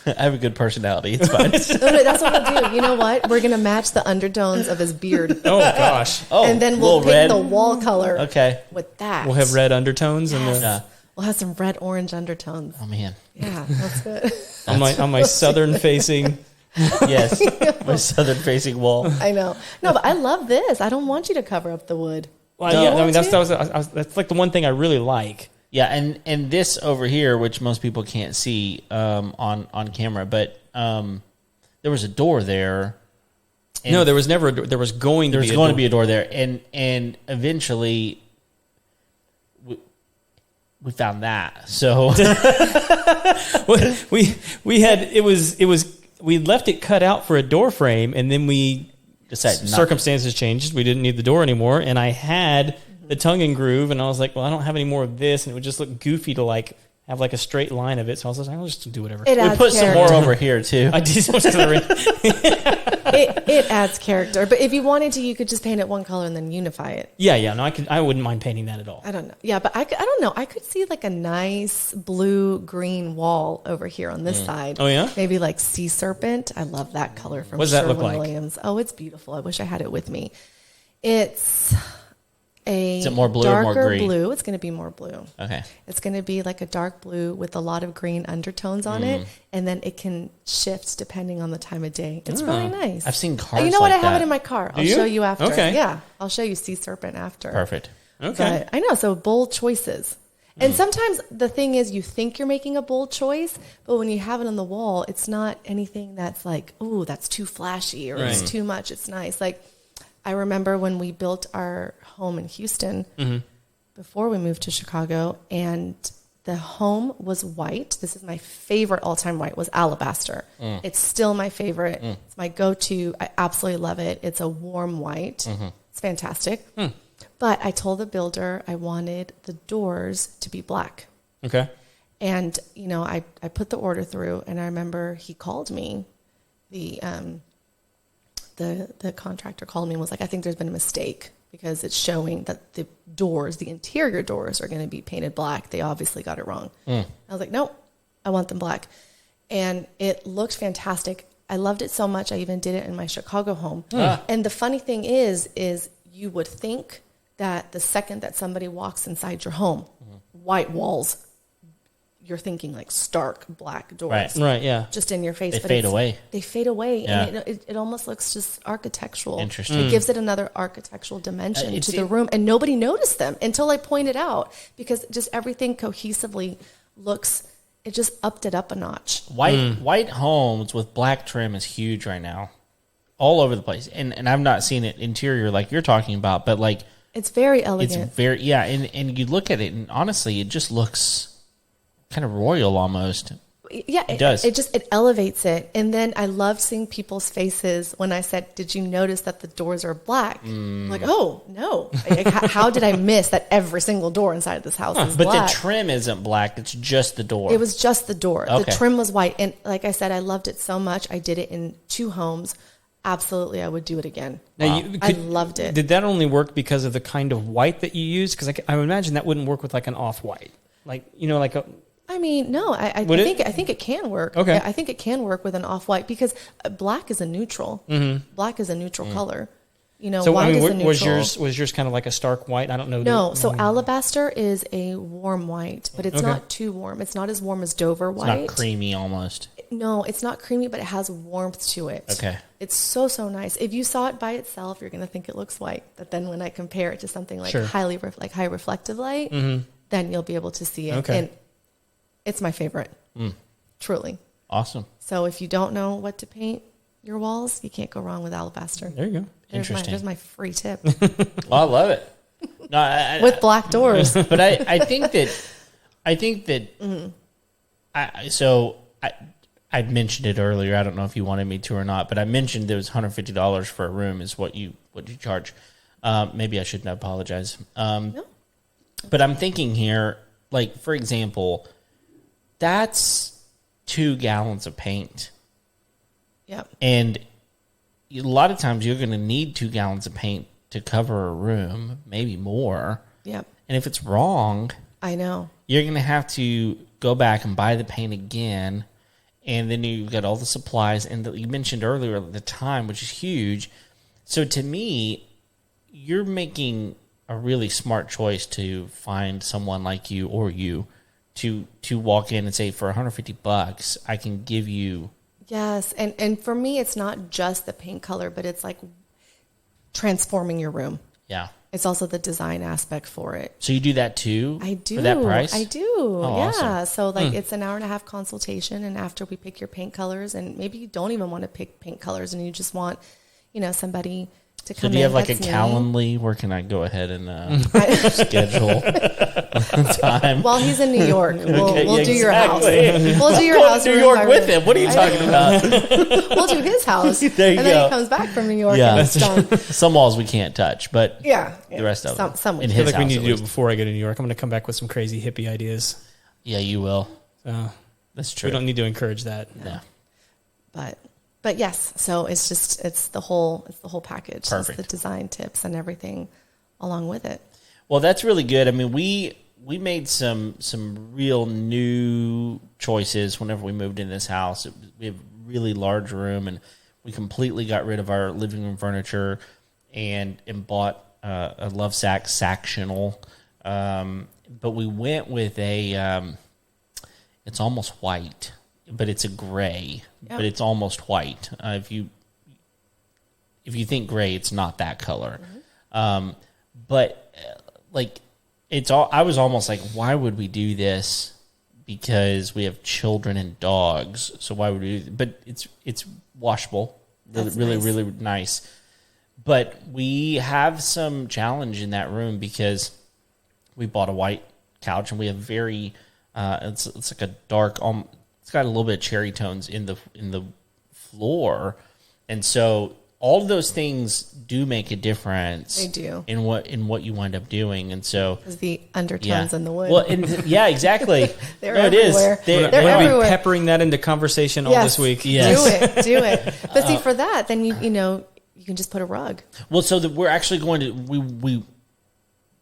I have a good personality. It's fine. no, that's what we'll do. You know what? We're gonna match the undertones of his beard, Oh gosh, and then we'll little pick red. the wall color Okay. with that. we'll have red undertones Yes. Yeah. We'll have some red orange undertones. Oh man. Yeah, that's good. on my southern facing. Yes. My southern facing wall. I know. No, but I love this. I don't want you to cover up the wood. Well, No. yeah, I mean Want that's like the one thing I really like. Yeah, and this over here, which most people can't see on camera, but there was a door there, No, there was never a door. There was going to be a door there. And eventually we found that. So we left it cut out for a door frame, and then we decided circumstances changed. We didn't need the door anymore, and I had the tongue and groove, and I was like, well, I don't have any more of this, and it would just look goofy to like have like a straight line of it. So I was like, I'll just do whatever. We put some more over here too. I did so much coloring. It adds character. But if you wanted to, you could just paint it one color and then unify it. Yeah. No, I wouldn't mind painting that at all. I don't know. Yeah, but I don't know. I could see like a nice blue-green wall over here on this side. Oh, yeah? Maybe like sea serpent. I love that color from What does that look Sherwin-Williams. Oh, it's beautiful. I wish I had it with me. It's Is it more blue or more green? Blue. It's going to be more blue. Okay. It's going to be like a dark blue with a lot of green undertones on it, and then it can shift depending on the time of day. It's really nice. I've seen cars. You know what? like I have that. it in my car. I'll you? show you after. Okay. Yeah, I'll show you sea serpent after. Perfect. Okay. But I know. So bold choices. And sometimes the thing is, you think you're making a bold choice, but when you have it on the wall, it's not anything that's like, ooh, that's too flashy or it's too much. It's nice. Like, I remember when we built our home in Houston before we moved to Chicago, and the home was white. This is my favorite all-time white, was alabaster. It's still my favorite. It's my go-to. I absolutely love it. It's a warm white. It's fantastic. But I told the builder I wanted the doors to be black. Okay. And, you know, I put the order through, and I remember he called me, the contractor called me and was like, I think there's been a mistake because it's showing that the doors, the interior doors, are going to be painted black. They obviously got it wrong. I was like, nope, I want them black. And it looked fantastic. I loved it so much, I even did it in my Chicago home. And the funny thing is you would think that the second that somebody walks inside your home, white walls, you're thinking like stark black doors. Right, yeah. Just in your face. They fade away. They fade away. Yeah. And it almost looks just architectural. Interesting. It gives it another architectural dimension to the it- room. And nobody noticed them until I pointed out, because just everything cohesively looks, it just upped it up a notch. White homes with black trim is huge right now. All over the place. And I've not seen it interior like you're talking about, but like It's very elegant. it's very and you look at it and honestly it just looks kind of royal almost. Yeah, It does. It elevates it. And then I loved seeing people's faces when I said, did you notice that the doors are black? I'm like, oh, no. Like, how did I miss that every single door inside this house is But black? the trim isn't black, it's just the door. It was just the door. Okay. The trim was white. And like I said, I loved it so much. I did it in 2 homes. Absolutely, I would do it again. Now, I loved it. Did that only work because of the kind of white that you used? Because I would imagine that wouldn't work with like an off-white. Like, you know, like a... I mean, no, I think it can work. Okay. I think it can work with an off-white because black is a neutral. Black is a neutral color. You know, So, white I mean, is a neutral. was yours kind of like a stark white? I don't know. No, so alabaster is a warm white, but it's Okay. not too warm. It's not as warm as Dover it's white. not creamy almost. No, it's not creamy, but it has warmth to it. Okay. It's so nice. If you saw it by itself, you're going to think it looks white. But then when I compare it to something like Sure. high reflective light, then you'll be able to see it. Okay. And it's my favorite, truly. Awesome. So if you don't know what to paint your walls, you can't go wrong with alabaster. There you go. Interesting. There's my free tip. Well, I love it. No, I, With black doors. but I think that I mentioned it earlier. I don't know if you wanted me to or not, but I mentioned there was $150 for a room is what you charge. Maybe I shouldn't apologize. No. But I'm thinking here, like for example, that's 2 gallons of paint, Yep. and a lot of times you're going to need 2 gallons of paint to cover a room, maybe more. Yep. And if it's wrong, I know. you're going to have to go back and buy the paint again. And then you've got all the supplies. And you mentioned earlier the time, which is huge. So to me, you're making a really smart choice to find someone like you or you to walk in and say, for $150, I can give you. Yes. And for me, it's not just the paint color, but it's like transforming your room. Yeah. It's also the design aspect for it. So you do that too? I do. For that price? I do. Oh, yeah. awesome. So like it's an 1.5-hour consultation, and after we pick your paint colors, and maybe you don't even want to pick paint colors and you just want, somebody to come So in. do you have like a that's me. Calendly? Where can I go ahead and schedule time? While he's in New York, we'll Okay, do your house. exactly. We'll do your Going house. to New room York by with room. him. What are you talking about? We'll do his house. There you and then go. he comes back from New York Yeah. and it's done. Some walls we can't touch, but Yeah. the rest of them. Some in we I feel his like we house, need at to do it least. before I go to New York. I'm going to come back with some crazy hippie ideas. Yeah, you will. So That's true. we don't need to encourage that. No. But yes, so it's the whole package. Perfect. It's the design tips and everything along with it. Well, that's really good. I mean, we made some real new choices whenever we moved in this house. We have a really large room, and we completely got rid of our living room furniture and bought a Lovesac sectional. But we went with a it's almost white, but it's a gray, Yep. but it's almost white. If you think gray, it's not that color. But like it's all, I was almost like, why would we do this? Because we have children and dogs, so why would we? But it's washable, That's really, nice. really nice. But we have some challenge in that room because we bought a white couch and we have very it's like a dark it's got a little bit of cherry tones in the floor, and so all of those things do make a difference. They do. in what you wind up doing, and so Because the undertones in the wood. Well, yeah, exactly. They're No, it is. everywhere. They're They're We're gonna be everywhere. peppering that into conversation all this week. Yes. Do it. But see, for that, then you can just put a rug. Well, so that we're actually going to we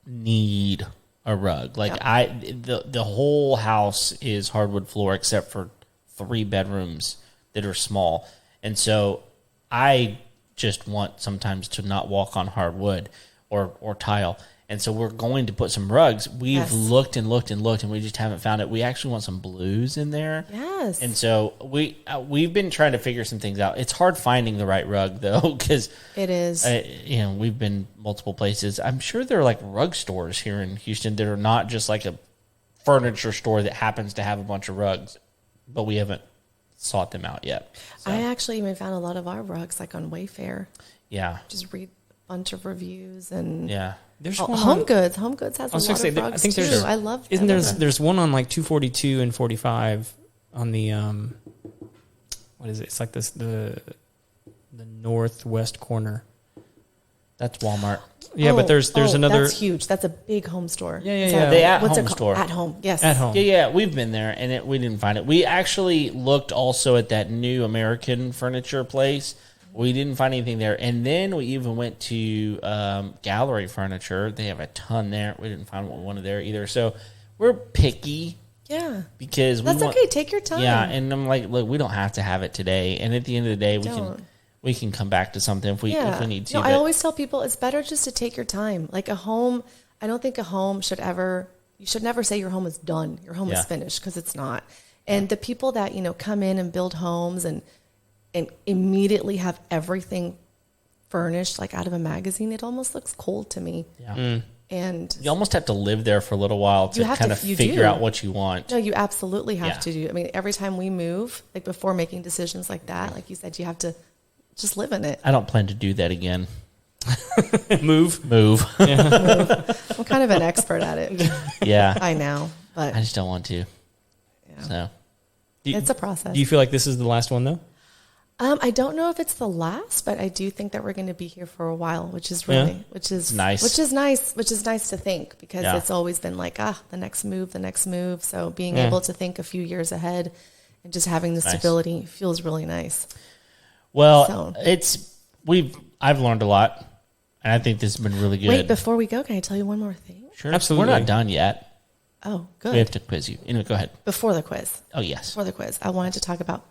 need a rug. Like the whole house is hardwood floor except for 3 bedrooms that are small, and so I just want sometimes to not walk on hardwood or tile. And so we're going to put some rugs. We've looked and looked and looked, and we just haven't found it. We actually want some blues in there. Yes. And so we've been trying to figure some things out. It's hard finding the right rug, though, because It is. we've been multiple places. I'm sure there are like rug stores here in Houston that are not just like a furniture store that happens to have a bunch of rugs, but we haven't sought them out yet. So, I actually even found a lot of our rugs like on Wayfair. yeah. Just read a bunch of reviews and Yeah. There's Oh, one Home on- Goods. Home Goods has a I was lot gonna say, of rugs I think too. there's. I love. Isn't I there's love them. there's one on like 242 and 45 on the what is it? It's like this the northwest corner. That's Walmart. Yeah, but there's another That's huge. That's a big home store. Yeah, yeah, Is yeah. that- The what's at-home it called? store. At home. Yes. at home. Yeah, we've been there, and we didn't find it. We actually looked also at that new American furniture place. We didn't find anything there. And then we even went to Gallery Furniture. They have a ton there. We didn't find what we wanted there either. So we're picky Yeah. because That's we want, okay. Take your time. Yeah, and I'm like, look, we don't have to have it today. And at the end of the day, Don't. we can come back to something if we need to. No, I but- always tell people it's better just to take your time. Like a home, I don't think a home should ever, you should never say your home is done. Your home Yeah. is finished, because it's not. And the people that, come in and build homes and immediately have everything furnished like out of a magazine, it almost looks cold to me. Yeah. And You almost have to live there for a little while to You have kind to- of you figure do. out what you want. no, you absolutely have Yeah. to do. I mean, every time we move, like before making decisions like that, like you said, you have to just live in it. I don't plan to do that again. Move. I'm kind of an expert at it Yeah. by now, but I just don't want to. yeah. So It's a process. Do you feel like this is the last one though? I don't know if it's the last, but I do think that we're going to be here for a while, which is Yeah. really, which is nice. which is nice to think, because Yeah. it's always been like, the next move. So being Yeah. able to think a few years ahead and just having the Nice. stability feels really nice. Well, So- I've learned a lot, and I think this has been really good. Wait, before we go, can I tell you one more thing? Sure. Absolutely. We're not done yet. Oh, We have good. to quiz you. Anyway, go ahead. Before the quiz, Oh, yes. I wanted to talk about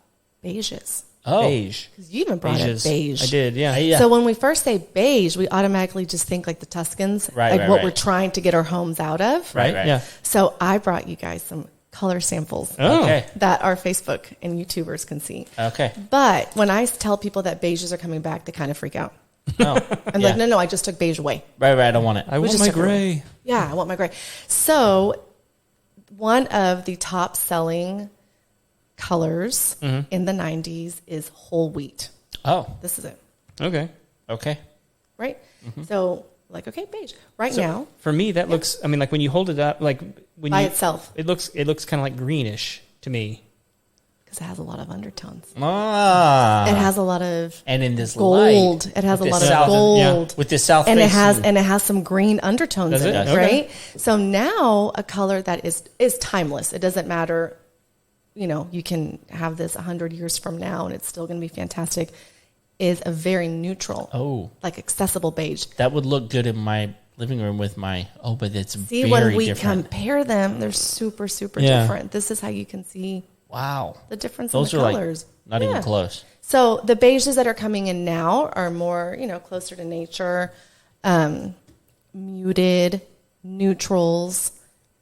beiges, Oh, Beige. because you even brought Beiges. up beige. I did, yeah. Yeah. So when we first say beige, we automatically just think like the Tuscans, Right, like right, what right. we're trying to get our homes out of. Right, right. Yeah. So I brought you guys some color samples Oh. Okay. that our Facebook and YouTubers can see. Okay. But when I tell people that beiges are coming back, they kind of freak out. Oh, I'm yeah. like, no, I just took beige away. Right, I don't want it. I want just my took it away. gray. Yeah, I want my gray. So one of the top selling colors in the 90s is whole wheat. Oh, This is it. Okay. Okay. right? So, like, okay, beige. Right now, For me, that looks. I mean, like when you hold it up, like when by you, itself, it looks kind of like greenish to me. because it has a lot of undertones. Ah. It has a lot of And in this gold. light, It has a with lot this of south- gold. with this south and it facing- has some green undertones Does in it? it, Okay. right? So now a color that is timeless. It doesn't matter. You know, you can have this 100 years from now, and it's still going to be fantastic. Is a very neutral, like accessible beige. That would look good in my living room with my. Oh, but it's See, very when we different. compare them, they're super, super Yeah. different. This is how you can see Wow, the difference those in are the colors. like not even close. So the beiges that are coming in now are more, closer to nature, muted, neutrals.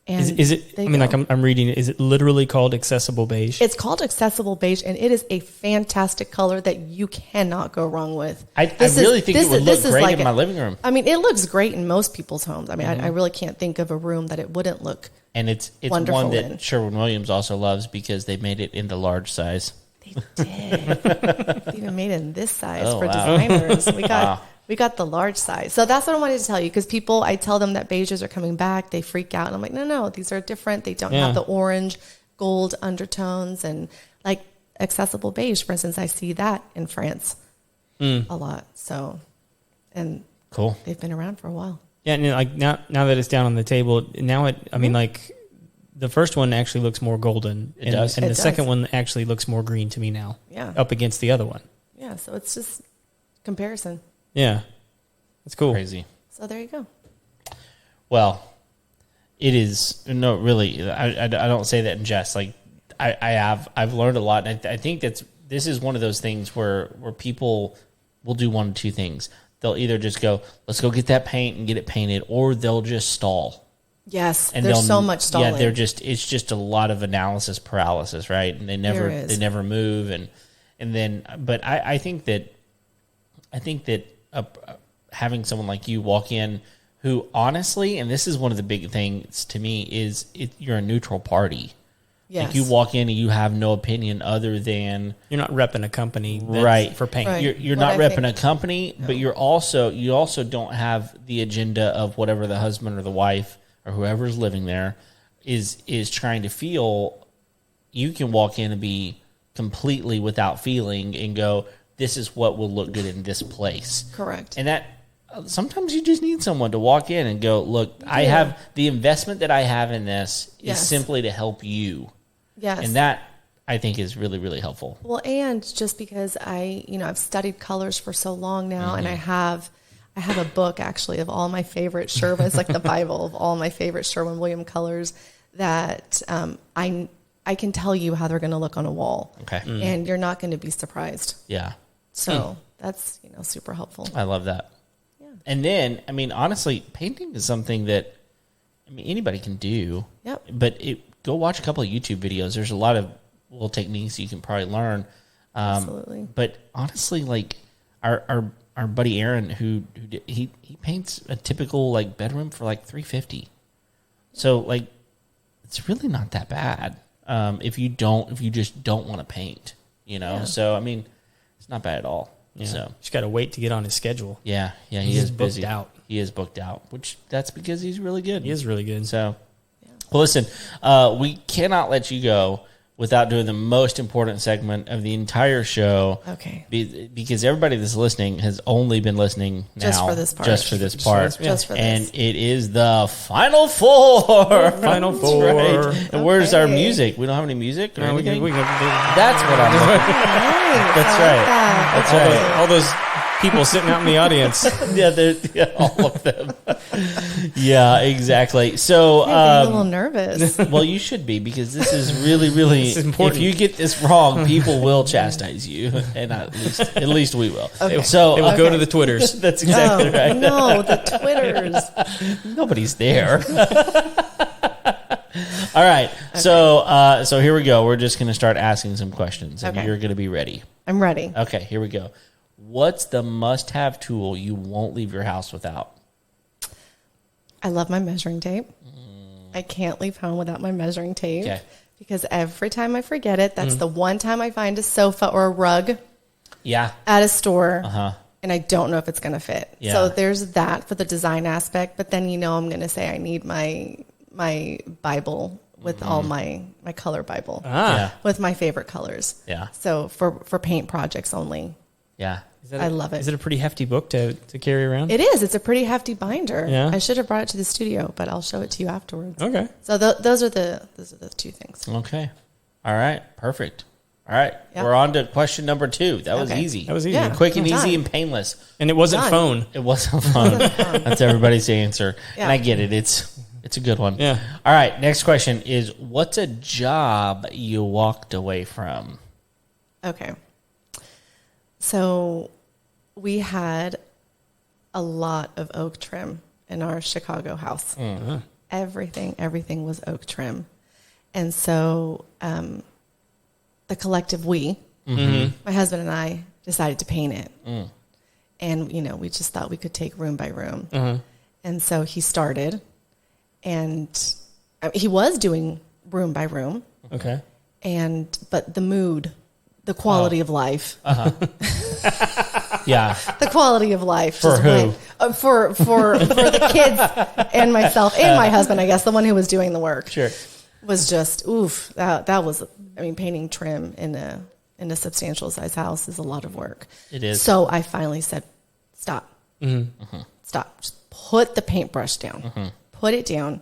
And Is it? I they mean, like go. I'm reading it. Is it literally called accessible beige? It's called accessible beige, and it is a fantastic color that you cannot go wrong with. I really think it would look great in my living room. I mean, it looks great in most people's homes. I mean, I really can't think of a room that it wouldn't look. And it's Wonderful one that in. Sherwin-Williams also loves because they made it into large size. They did. They even made it in this size Oh, for wow. designers. We got Wow. we got the large size. So that's what I wanted to tell you, because I tell them that beiges are coming back. They freak out, and I'm like, no, these are different. They don't have the orange, gold undertones, and like accessible beige. For instance, I see that in France a lot. So, and Cool. they've been around for a while. Yeah, and like now that it's down on the table, now I mean, like the first one actually looks more golden. It does. And It the does. second one actually looks more green to me now. Yeah. Up against the other one. Yeah. So it's just comparison. Yeah. That's cool. Crazy. So there you go. Well, it is no really. I don't say that in jest. Like I've learned a lot, and I think this is one of those things where people will do one of two things. They'll either just go, let's go get that paint and get it painted, or they'll just stall. Yes. And There's so much stalling. Yeah, it's just a lot of analysis paralysis, right? And they There is. never move, and then. But I think that having someone like you walk in, who honestly, and this is one of the big things to me, is you're a neutral party. Yes. Like you walk in and you have no opinion other than You're not repping a company that's right for paint. Right. You're What not I repping think- a company, but you also don't have the agenda of whatever the husband or the wife or whoever's living there is trying to feel. You can walk in and be completely without feeling and go, this is what will look good in this place. Correct. And that sometimes you just need someone to walk in and go, look, I have the investment that I have in this is Yes. simply to help you. Yes. And that I think is really, really helpful. Well, and just because I've studied colors for so long now, and I have a book actually of all my favorite Sherwin. It's like the Bible of all my favorite Sherwin-Williams colors that I can tell you how they're going to look on a wall. Okay. And you're not going to be surprised. Yeah. So that's super helpful. I love that. Yeah. And then, I mean, honestly, painting is something that, I mean, anybody can do. Yep. But go watch a couple of YouTube videos. There's a lot of little techniques you can probably learn. Absolutely. But honestly, like our buddy Aaron, he paints a typical like bedroom for like $350. So like, it's really not that bad. If you just don't want to paint, Yeah. So I mean, it's not bad at all. Yeah. So Just got to wait to get on his schedule. yeah, he He's is busy. booked out. He is booked out, which that's because he's really good. He is really good. So, well, listen, we cannot let you go without doing the most important segment of the entire show. Okay. Because everybody that's listening has only been listening now. Just for this part. Just for this part. Just for And this. it is the Final Four. Final That's Four. right. And where's our Okay. music? We don't have any music or No, we anything? can That's what I'm looking for. Nice. That's I like right. that. That's Okay. right. all those people sitting out in the audience. Yeah, all of them. Yeah, exactly. So, I'm a little nervous. well, you should be, because this is really, really This is important. If you get this wrong, people will chastise you, and at least we will. Okay. So They will go to the Twitters. that's exactly Oh, right. no, the Twitters. Nobody's there. All right. So here we go. We're just going to start asking some questions, and Okay. you're going to be ready. I'm ready. Okay, here we go. What's the must-have tool you won't leave your house without? I love my measuring tape. I can't leave home without my measuring tape. Okay. Because every time I forget it, that's the one time I find a sofa or a rug Yeah. at a store. Uh-huh. and I don't know if it's going to fit. Yeah. So there's that for the design aspect. But then, I'm going to say I need my Bible with all my color Bible with my favorite colors. Yeah. So for paint projects only. Yeah. I love it. Is it a pretty hefty book to carry around? It is. It's a pretty hefty binder. Yeah. I should have brought it to the studio, but I'll show it to you afterwards. Okay. So those are the two things. Okay. All right. Perfect. All right. Yep. We're on to question number 2. That was Okay. easy. That was easy. Yeah. Quick and Done. easy and painless. And it wasn't Done. phone. It wasn't fun. That's everybody's answer. Yeah. And I get it. It's a good one. Yeah. All right. Next question is, what's a job you walked away from? Okay. So we had a lot of oak trim in our Chicago house. Mm-hmm. Everything was oak trim. And so the collective we, my husband and I, decided to paint it. And, we just thought we could take room by room. And so he started, and he was doing room by room. Okay. But the mood, the quality of life, Yeah. the quality of life For just who? went, for the kids and myself and my husband, I guess, the one who was doing the work. Sure. Was just that was, painting trim in a substantial size house is a lot of work. It is. So I finally said, stop. Stop. Just put the paintbrush down. Put it down.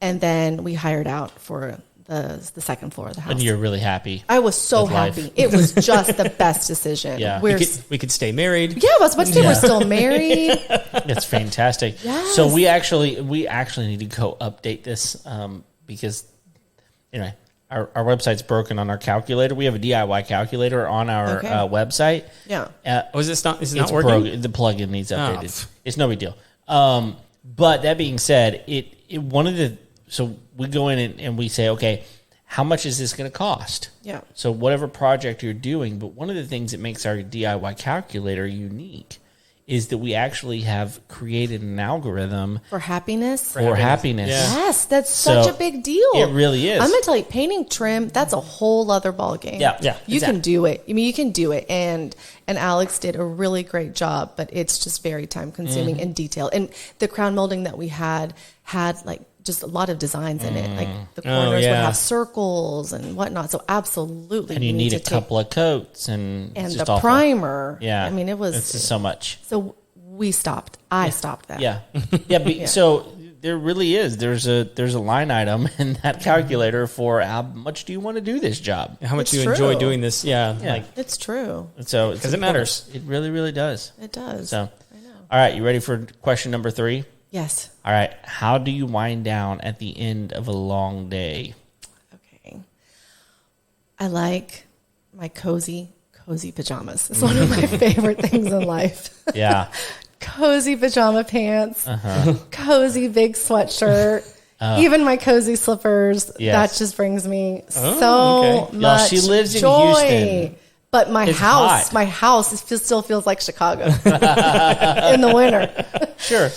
And then we hired out for the second floor of the house. And you're really happy. I was so with life. happy. It was just the best decision. Yeah. We could stay married. Yeah, I was about to say we're still married. It's fantastic. Yes. So we actually need to go update this because anyway, our website's broken on our calculator. We have a DIY calculator on our website. Yeah. Is it not It's working? broken. The plugin needs updated. It's no big deal. But that being said, so we go in and we say, okay, how much is this going to cost? Yeah. So whatever project you're doing, but one of the things that makes our DIY calculator unique is that we actually have created an algorithm For happiness. for happiness. Yeah. Yes, that's such So, a big deal. it really is. I'm going to tell you, painting trim, that's a whole other ballgame. Yeah, You exactly. can do it. You can do it. And Alex did a really great job, but it's just very time consuming and detailed. And the crown molding that we had like just a lot of designs in it. Like the corners would yeah. have circles and whatnot. So absolutely. And you need a to take- couple of coats and and it's the just awful. primer. Yeah. I mean, it's just so much. So we stopped. I stopped that. Yeah. Yeah. So there really is. There's a line item in that calculator for how much do you want to do this job? How much It's you enjoy true. doing this? Yeah. Yeah. Like, It's true. And so because it matters. It really, really does. It does. So, I know. all right, you ready for question number 3? Yes. All right. How do you wind down at the end of a long day? Okay. I like my cozy pajamas. It's one of my favorite things in life. Yeah. Cozy pajama pants, cozy big sweatshirt, even my cozy slippers. Yes. That just brings me okay. so Y'all, much she lives in joy. Houston. But my It's house, hot. still feels like Chicago in the winter. Sure.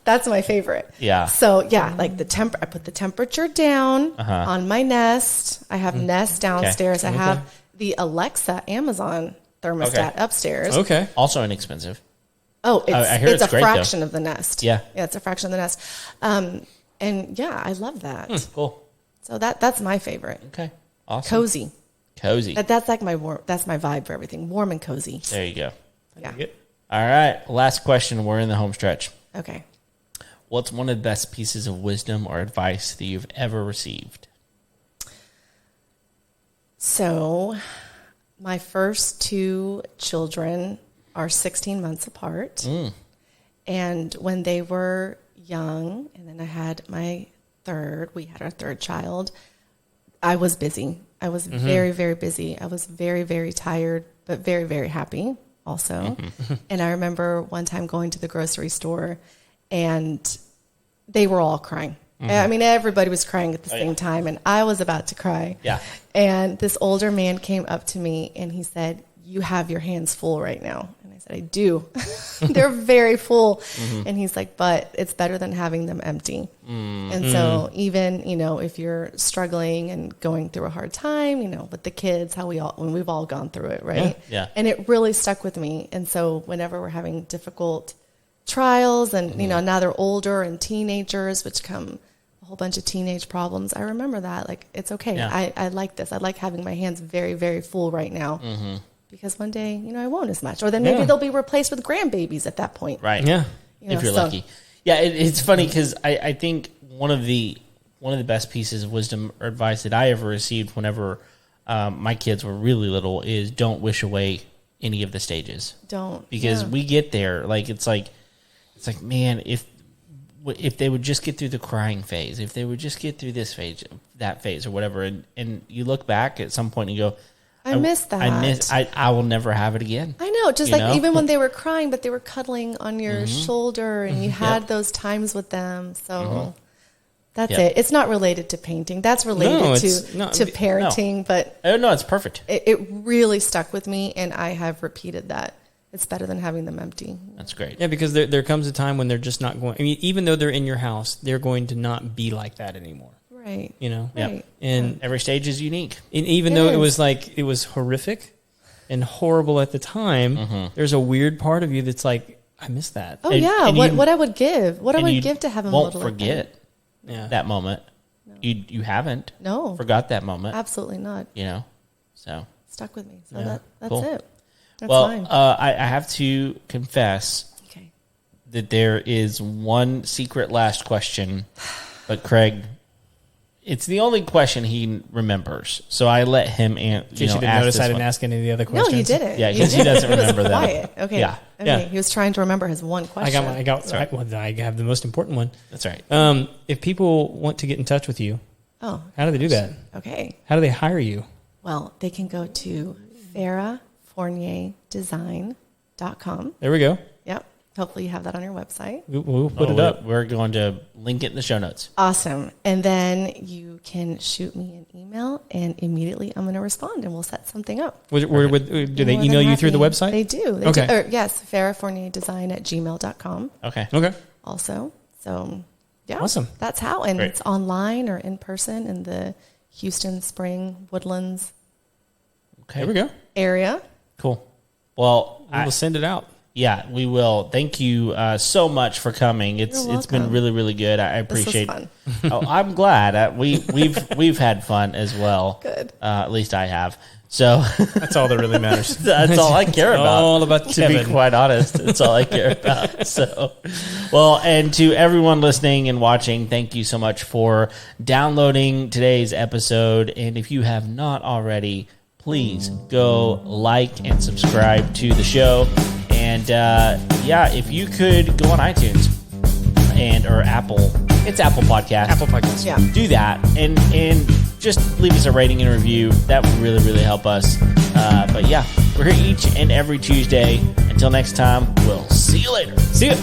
That's my favorite. Yeah. So yeah, like I put the temperature down on my Nest. I have Nest downstairs. I have the Alexa Amazon thermostat upstairs. Okay. Also inexpensive. Oh, I hear it's it's a great, fraction of the Nest. Yeah. Yeah, it's a fraction of the Nest. And yeah, I love that. Cool. So that's my favorite. Okay. Awesome. Cozy. Cozy. That's like that's my vibe for everything. Warm and cozy. There you go. Yeah. All right. Last question. We're in the home stretch. Okay. What's one of the best pieces of wisdom or advice that you've ever received? So, my first 2 children are 16 months apart. And when they were young, and then I had we had our third child, I was busy. I was very, very busy. I was very, very tired, but very, very happy also. And I remember one time going to the grocery store and they were all crying. I mean, everybody was crying at the same time, and I was about to cry. Yeah. And this older man came up to me, and he said, "You have your hands full right now." And I said, I do. They're very full. And he's like, but it's better than having them empty. And so even, you know, if you're struggling and going through a hard time, you know, with the kids, when we've all gone through it, right? Yeah. And it really stuck with me. And so whenever we're having difficult trials and, you know, now they're older and teenagers, which come a whole bunch of teenage problems, I remember that. Like, it's okay. Yeah. I like this. I like having my hands very, very full right now. Because one day, you know, I won't as much. Or then maybe they'll be replaced with grandbabies at that point. Right. Yeah. You know, if you're lucky. Yeah, it's funny because I think one of the best pieces of wisdom or advice that I ever received whenever my kids were really little is don't wish away any of the stages. Don't. Because we get there, like it's like man, if they would just get through the crying phase, if they would just get through this phase, that phase, or whatever, and you look back at some point and you go, I miss that. I will never have it again. I know, just You like know? even when they were crying, but they were cuddling on your shoulder, and you had those times with them. So that's it. It's not related to painting. That's related to parenting, but No, it's perfect. it really stuck with me, and I have repeated that. It's better than having them empty. That's great. Yeah, because there comes a time when they're just not going. I mean, even though they're in your house, they're going to not be like that anymore. Right. You know? Right. And Every stage is unique. even though it was horrific and horrible at the time, there's a weird part of you that's like, I miss that. Oh, And- yeah. and What I would give. What I And would you give to have them won't little like forget that moment. You haven't forgot that moment. Absolutely not. You know, so Stuck with me. So Yeah. that's Cool. it. That's well, fine. I have to confess Okay. that there is one secret last question, but Craig, it's the only question he remembers. So I let him In case you didn't ask notice, this I didn't one. ask any of the other questions. No, you didn't. Yeah, You 'cause he didn't. doesn't remember was that. quiet. Okay. Yeah. Okay. Yeah. He was trying to remember his one question. I have the most important one. That's right. If people want to get in touch with you, Oh, how do they do that? okay. How do they hire you? Well, they can go to FarahFornierDesign.com. There we go. Yep. Hopefully you have that on your website. We'll put it up. We're going to link it in the show notes. Awesome. And then you can shoot me an email, and immediately I'm going to respond, and we'll set something up. Do they More email than you through the happy. website? They do. They Okay. do. Yes, FarahFornierDesign@gmail.com Okay. Okay. also. So, yeah. Awesome. That's how. And Great. it's online or in person in the Houston Spring Woodlands Okay. There we go. area. Cool. Well, We will send it out. yeah, we will. Thank you so much for coming. It's been welcome. really, really good. I This was appreciate. fun. I'm glad we've had fun as well. Good. At least I have. So That's all that really matters. that's all I care about. all about To be Kevin. quite honest, that's all I care about. So, well, and to everyone listening and watching, thank you so much for downloading today's episode. And if you have not already, please go like and subscribe to the show. And if you could go on iTunes or Apple, it's Apple Podcast. Apple Podcasts. Yeah. Do that and just leave us a rating and review. That would really, really help us. But yeah, we're here each and every Tuesday. Until next time, we'll see you later. See ya.